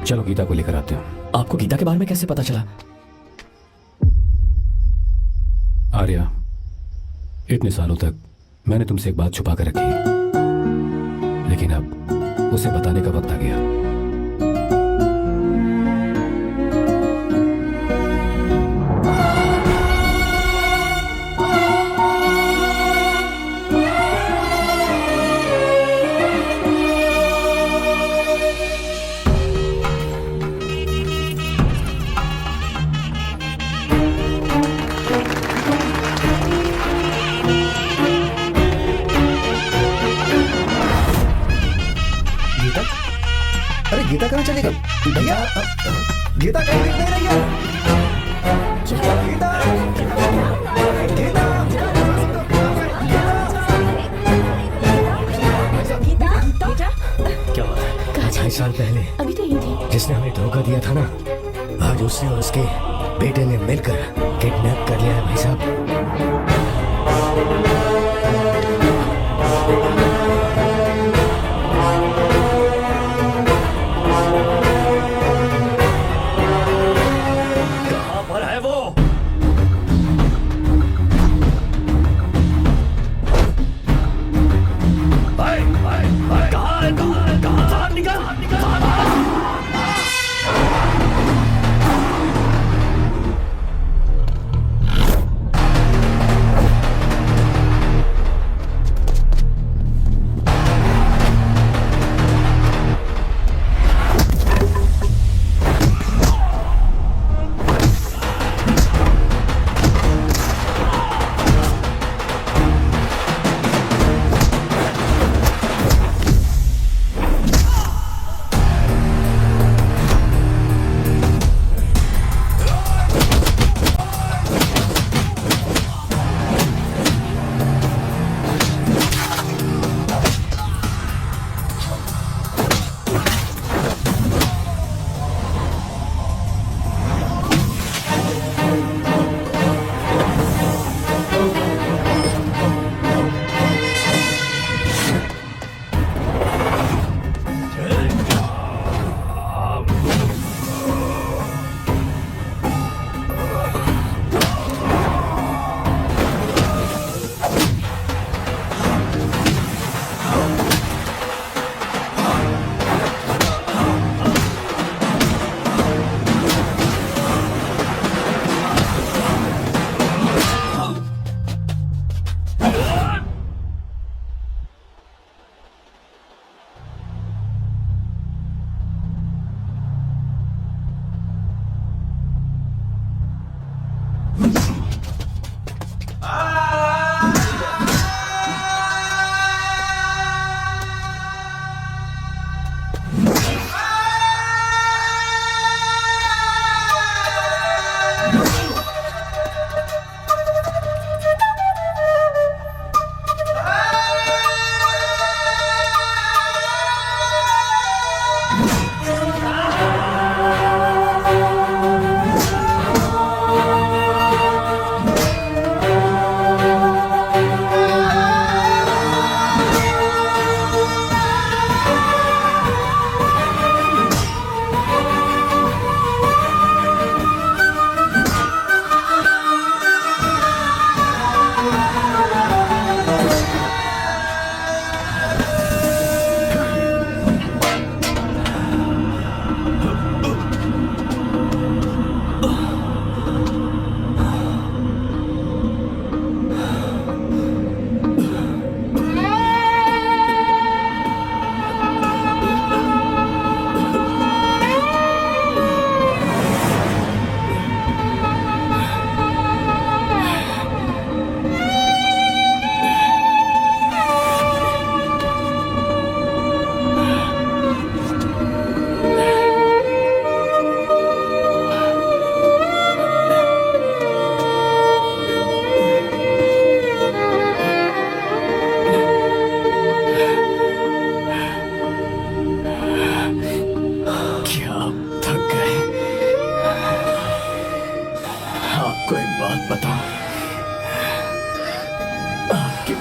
[SPEAKER 3] चलो गीता को लेकर आते हैं।
[SPEAKER 2] आपको गीता के बारे में कैसे पता चला?
[SPEAKER 3] आर्या, इतने सालों तक मैंने तुमसे एक बात छुपा कर रखी, लेकिन अब उसे बताने का वक्त आ गया।
[SPEAKER 7] गीता कहाँ चली गई? भैया, गीता कहीं दिख नहीं रही है। गीता,
[SPEAKER 5] बेटा,
[SPEAKER 7] क्या बात है? 2 साल पहले
[SPEAKER 5] अभी तो यही थी।
[SPEAKER 7] जिसने हमें धोखा दिया था ना, आज उसने और उसके बेटे ने मिलकर किडनैप कर लिया है भाई साहब।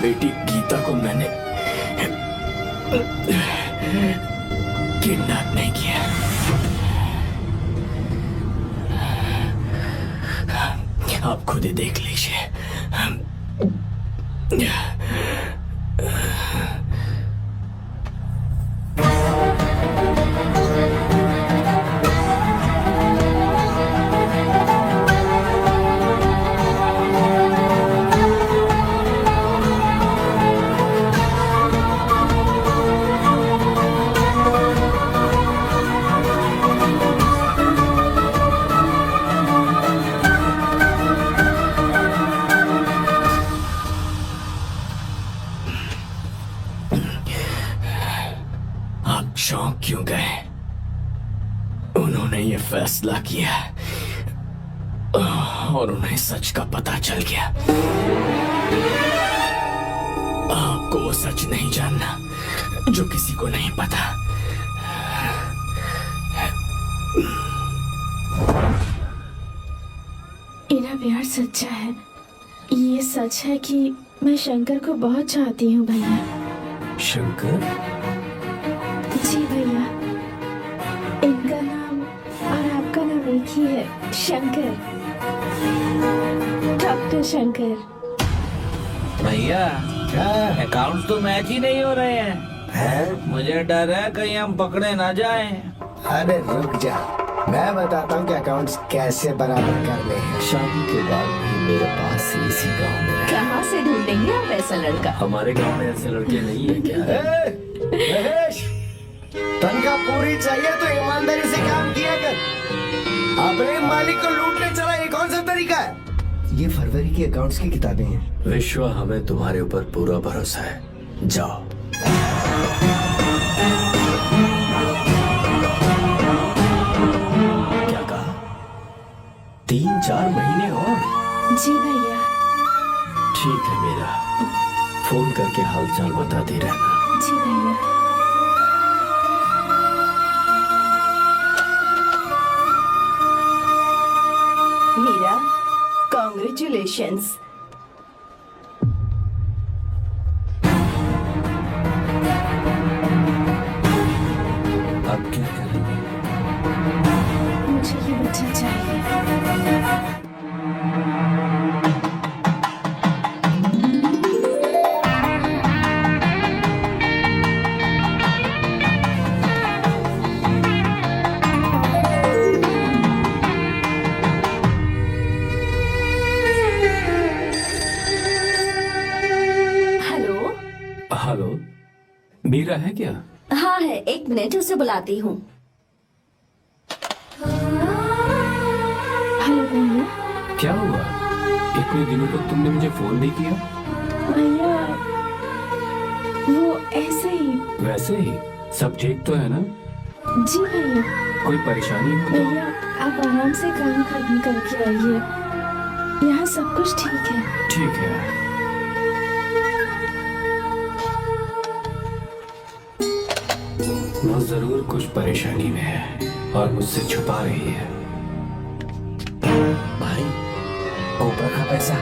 [SPEAKER 2] बेटी गीता को मैंने किडनैप नहीं किया। आप खुद ही देख लीजिए। चौंक क्यों गए? उन्होंने ये फैसला किया और उन्हें सच का पता चल गया। आपको वो सच नहीं जानना जो किसी को नहीं पता।
[SPEAKER 5] मेरा प्यार सच्चा है। ये सच है कि मैं शंकर को बहुत चाहती हूँ भैया।
[SPEAKER 12] शंकर?
[SPEAKER 5] जी भैया, इनका नाम और आपका नाम एक ही है, शंकर, डॉक्टर शंकर।
[SPEAKER 8] भैया अकाउंट तो मैच ही नहीं हो रहे हैं। मुझे डर है कहीं हम पकड़े ना जाएं।
[SPEAKER 7] अरे रुक जा, मैं बताता हूँ कि अकाउंट्स कैसे बराबर करने हैं।
[SPEAKER 12] शादी के बाद भी मेरे पास इसी गांव में रहे।
[SPEAKER 5] कहाँ से ढूंढेंगे आप ऐसा लड़का?
[SPEAKER 12] हमारे गांव में ऐसे लड़के नहीं है क्या?
[SPEAKER 7] महेश, तनख्वाह पूरी चाहिए तो ईमानदारी से काम किया कर। अपने मालिक को लूटने चला, ये कौन सा तरीका है? ये फरवरी की अकाउंट्स की किताबें हैं।
[SPEAKER 12] विश्व, हमें तुम्हारे ऊपर पूरा भरोसा है। जाओ। क्या कहा? 3-4 महीने और?
[SPEAKER 5] जी भैया।
[SPEAKER 12] ठीक है मेरा, फोन करके हालचाल बताते रहना।
[SPEAKER 5] जी भैया।
[SPEAKER 10] मीरा, कॉन्ग्रेचुलेशंस।
[SPEAKER 12] अब क्या करेंगे?
[SPEAKER 5] मुझे ये बच्चा चाहिए।
[SPEAKER 3] हेलो, मीरा है क्या?
[SPEAKER 11] हाँ है, 1 मिनट उसे बुलाती हूँ।
[SPEAKER 5] हेलो भैया।
[SPEAKER 3] क्या हुआ? इतने दिनों तक तुमने मुझे फोन नहीं किया?
[SPEAKER 5] भैया वो ऐसे ही।
[SPEAKER 3] वैसे ही? सब ठीक तो है ना?
[SPEAKER 5] जी भैया।
[SPEAKER 3] कोई परेशानी हो?
[SPEAKER 5] भैया आप आराम से काम खत्म करके आइए, यहाँ सब कुछ ठीक है।
[SPEAKER 3] ठीक है। वो जरूर कुछ परेशानी में है और मुझसे छुपा रही है।
[SPEAKER 12] भाई, ऊपर का पैसा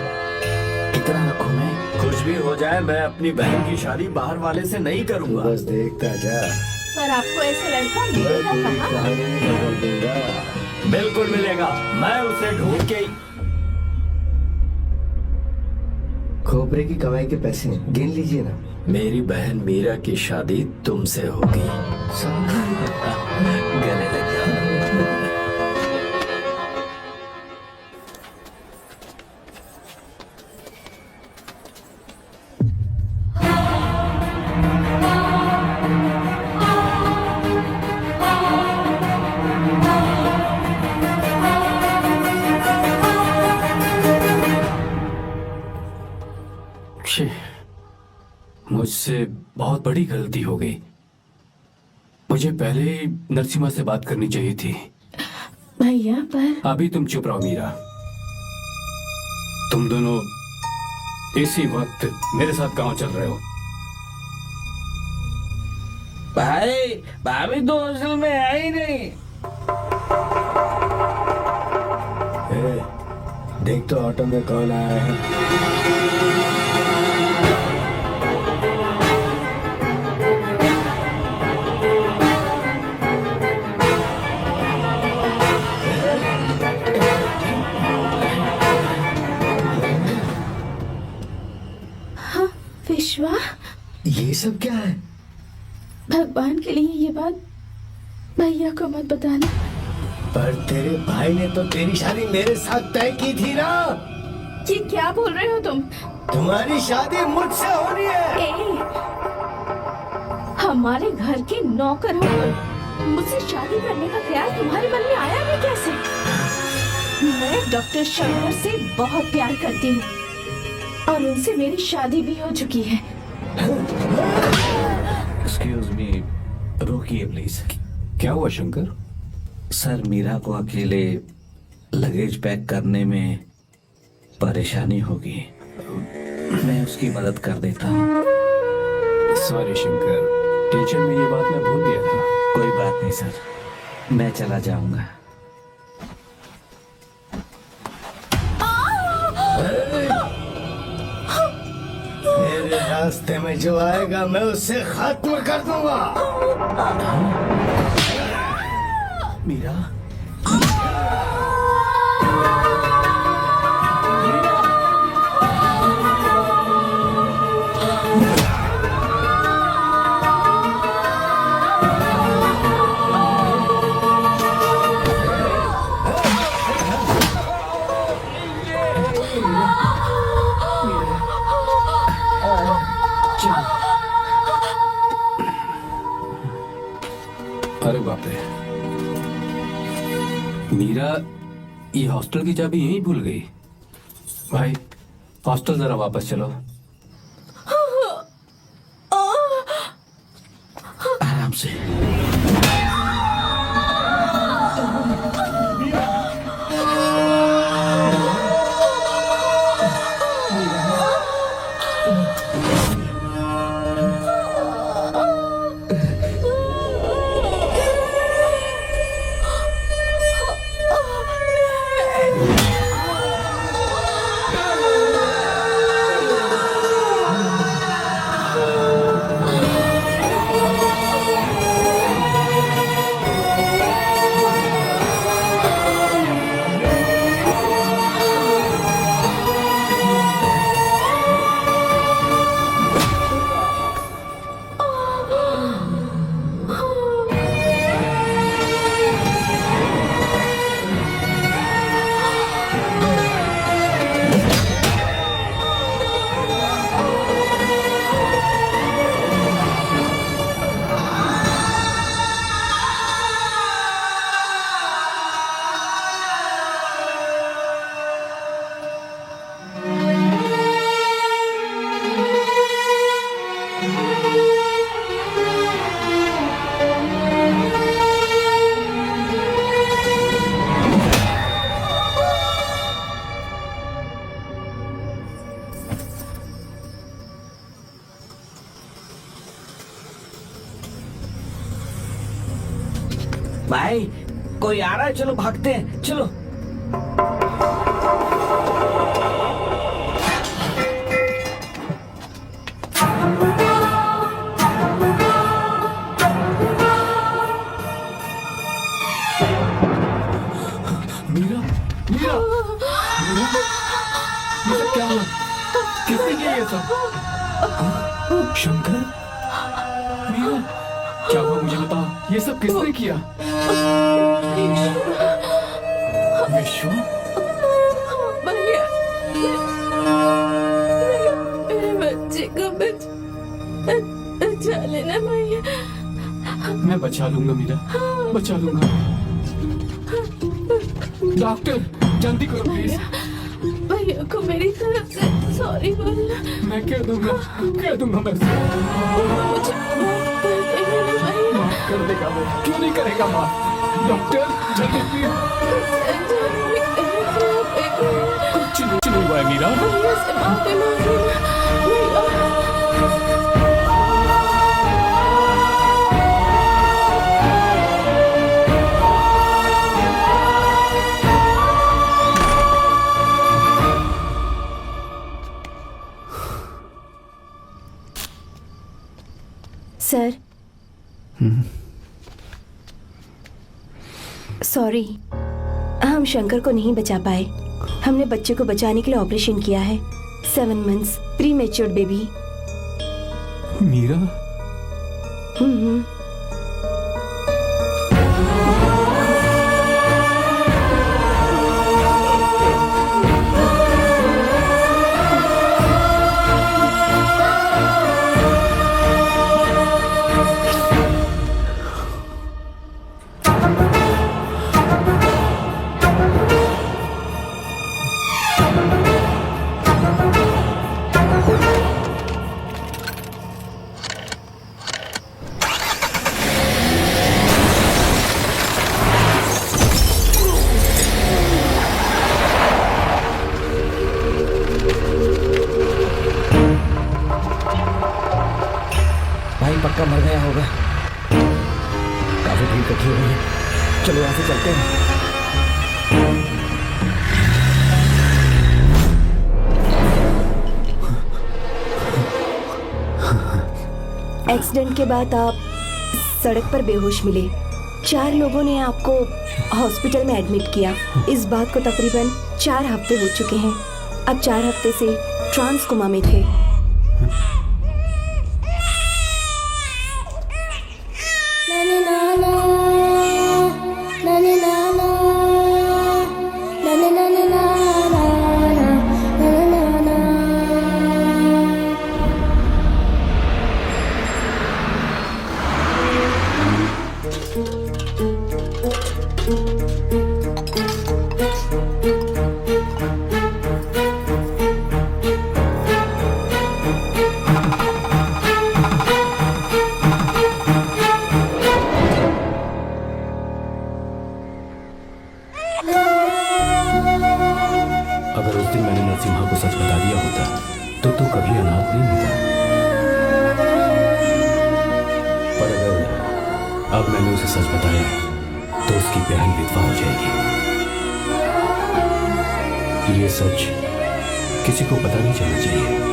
[SPEAKER 12] कितना रखूं मैं? कुछ भी हो जाए, मैं अपनी बहन की शादी बाहर वाले से नहीं करूंगा।
[SPEAKER 7] बस देखता जा।
[SPEAKER 5] पर आपको ऐसे लड़का मिलेगा कहाँ?
[SPEAKER 7] कहानी बदल दूंगा।
[SPEAKER 12] बिल्कुल मिलेगा, मैं उसे ढूंढ के।
[SPEAKER 7] खोपरे की कमाई के पैसे गिन लीजिए ना।
[SPEAKER 12] मेरी बहन मीरा की शादी तुमसे होगी। गले लग जाओ।
[SPEAKER 3] मुझसे बहुत बड़ी गलती हो गई। मुझे पहले ही नरसिम्हा से बात करनी चाहिए थी।
[SPEAKER 5] भैया पर
[SPEAKER 3] अभी तुम चुप रहो मीरा। तुम दोनों इसी वक्त मेरे साथ गांव चल रहे हो।
[SPEAKER 8] भाई भाभी तो हॉस्टल में है ही नहीं।
[SPEAKER 7] देख तो ऑटो में कौन आया है। सब क्या है?
[SPEAKER 5] भगवान के लिए ये बात भैया को मत बताना।
[SPEAKER 7] पर तेरे भाई ने तो तेरी शादी मेरे साथ तय की थी ना।
[SPEAKER 5] ये क्या बोल रहे हो तुम?
[SPEAKER 7] तुम्हारी शादी मुझसे होनी है।
[SPEAKER 5] हमारे घर के नौकर हो, मुझसे शादी करने का ख्याल तुम्हारे मन में आया भी कैसे? मैं डॉक्टर शंकर से बहुत प्यार करती हूँ और उनसे मेरी शादी भी हो चुकी है।
[SPEAKER 8] एक्सक्यूज मी, रोकिए प्लीज।
[SPEAKER 3] क्या हुआ शंकर?
[SPEAKER 8] सर, मीरा को अकेले लगेज पैक करने में परेशानी होगी, मैं उसकी मदद कर देता हूँ।
[SPEAKER 3] सॉरी शंकर, टेंशन में ये बात मैं भूल गया था।
[SPEAKER 8] कोई बात नहीं सर, मैं चला जाऊंगा।
[SPEAKER 7] मेरे रास्ते में जो आएगा मैं उससे खत्म कर दूंगा।
[SPEAKER 8] मीरा,
[SPEAKER 3] अरे बाप रे, मीरा ये हॉस्टल की चाबी यहीं भूल गई। भाई हॉस्टल जरा वापस चलो।
[SPEAKER 8] आराम से। भाई कोई आ रहा है, चलो भागते हैं, चलो।
[SPEAKER 3] मीरा, मीरा, मीरा, ये सब क्या हुआ? किसने किया ये सब? शंकर, मीरा, क्या हुआ मुझे बताओ, ये सब किसने किया? विश्व,
[SPEAKER 5] भैया, मेरे बच्चे को बचा लेना भैया।
[SPEAKER 3] मैं बचा लूंगा मीरा, बचा लूंगा। डॉक्टर जल्दी करो प्लीज।
[SPEAKER 5] भैया को मेरी तरफ से सॉरी बोलना।
[SPEAKER 3] मैं कह दूंगा मैं।
[SPEAKER 5] मुझे
[SPEAKER 3] माफ कर देगा वो, क्यों नहीं करेगा माफ? डॉक्टर जल्दी प्लीज। कुछ नहीं हुआ है मीरा।
[SPEAKER 5] भैया से माफी मांगना।
[SPEAKER 11] सर, सॉरी, हम शंकर को नहीं बचा पाए। हमने बच्चे को बचाने के लिए ऑपरेशन किया है। 7 months pre matured baby.
[SPEAKER 3] Meera,
[SPEAKER 4] भाई पक्का मर गया होगा। काफी भीड़ इकट्ठी हो गई है, चलो यहाँ से चलते हैं।
[SPEAKER 10] एक्सीडेंट के बाद आप सड़क पर बेहोश मिले। 4 लोगों ने आपको हॉस्पिटल में एडमिट किया। इस बात को तकरीबन 4 हफ्ते हो चुके हैं। अब 4 हफ्ते से ट्रांस कोमा में थे।
[SPEAKER 3] अगर उस दिन मैंने नरसिम्हा को सच बता दिया होता तो तू कभी अनाथ नहीं होता। पर अगर अब मैंने उसे सच बताया तो उसकी बहन विधवा हो जाएगी। ये सच किसी को पता नहीं चलना चाहिए।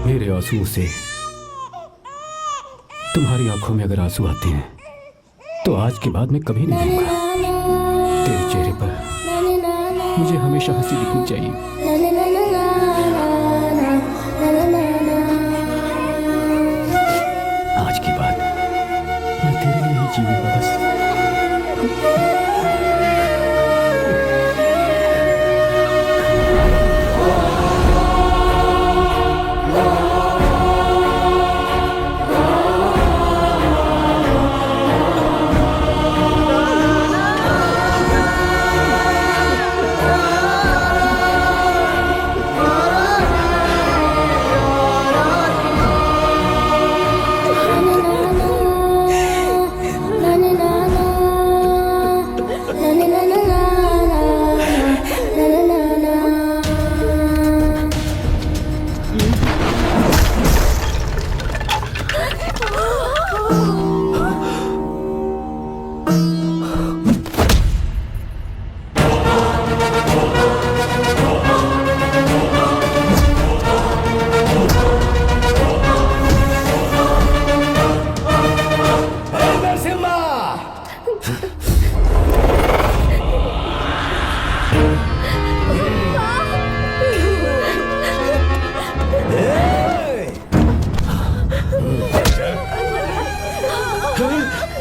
[SPEAKER 3] मेरे आंसुओं से तुम्हारी आंखों में अगर आंसू आते हैं तो आज के बाद मैं कभी नहीं रहूंगा। तेरे चेहरे पर मुझे हमेशा हंसी दिखनी चाहिए। आज के बाद मैं तेरे लिए ही जीऊंगा बस।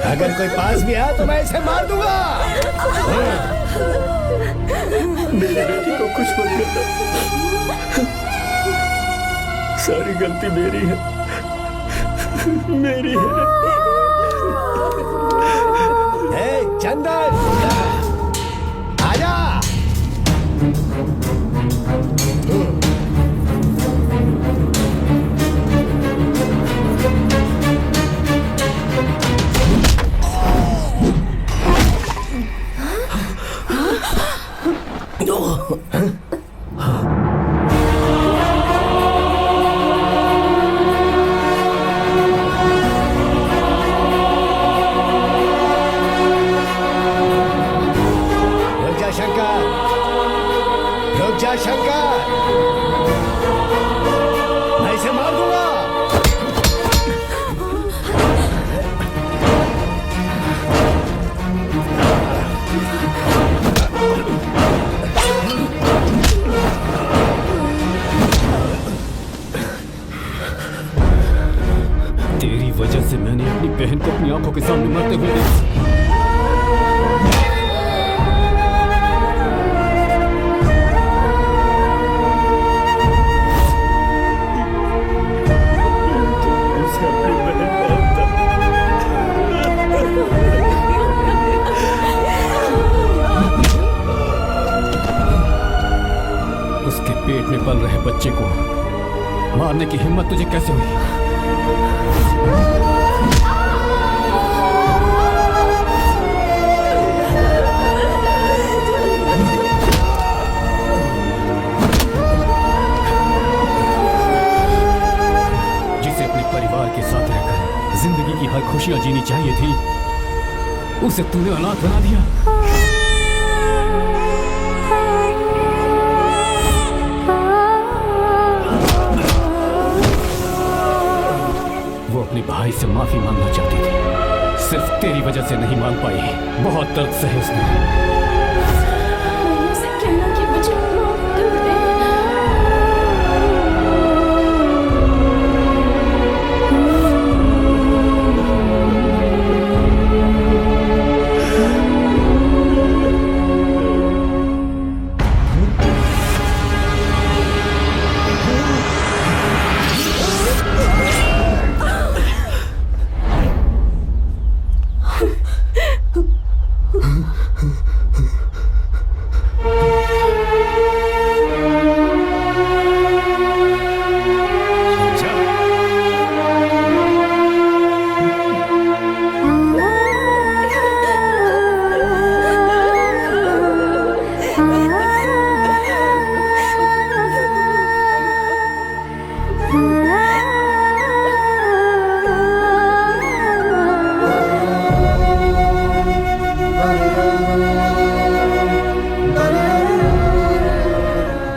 [SPEAKER 4] अगर कोई पास भी आया तो मैं इसे मार दूंगा।
[SPEAKER 3] मेरी बेटी को कुछ मत करना। सारी गलती मेरी है, मेरी है।
[SPEAKER 4] चंदन आजा।
[SPEAKER 7] जा शंकर, मैं इसे मार दूंगा।
[SPEAKER 3] तेरी वजह से मैंने अपनी बहन को अपनी आंखों के सामने मरते हुए देखा। उसके पेट में पल रहे बच्चे को मारने की हिम्मत तुझे कैसे हुई? जिसे अपने परिवार के साथ रहकर जिंदगी की हर खुशियां जीनी चाहिए थी, उसे तूने अनाथ बना दिया। वो अपने भाई से माफी मांगना चाहती थी, सिर्फ तेरी वजह से नहीं मांग पाई। बहुत दर्द सहे उसने।
[SPEAKER 5] मैंने उसे कहना कि मुझे माफ कर दे।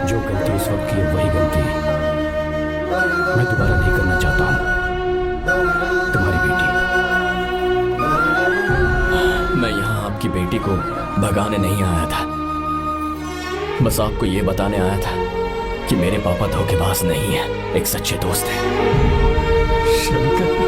[SPEAKER 3] जो गलती उस वक्त की है वही गलती मैं दोबारा नहीं करना चाहता हूं। तुम्हारी बेटी।
[SPEAKER 2] मैं यहाँ आपकी बेटी को भगाने नहीं आया था, बस आपको ये बताने आया था कि मेरे पापा धोखेबाज नहीं है, एक सच्चे दोस्त हैं।
[SPEAKER 3] शंकर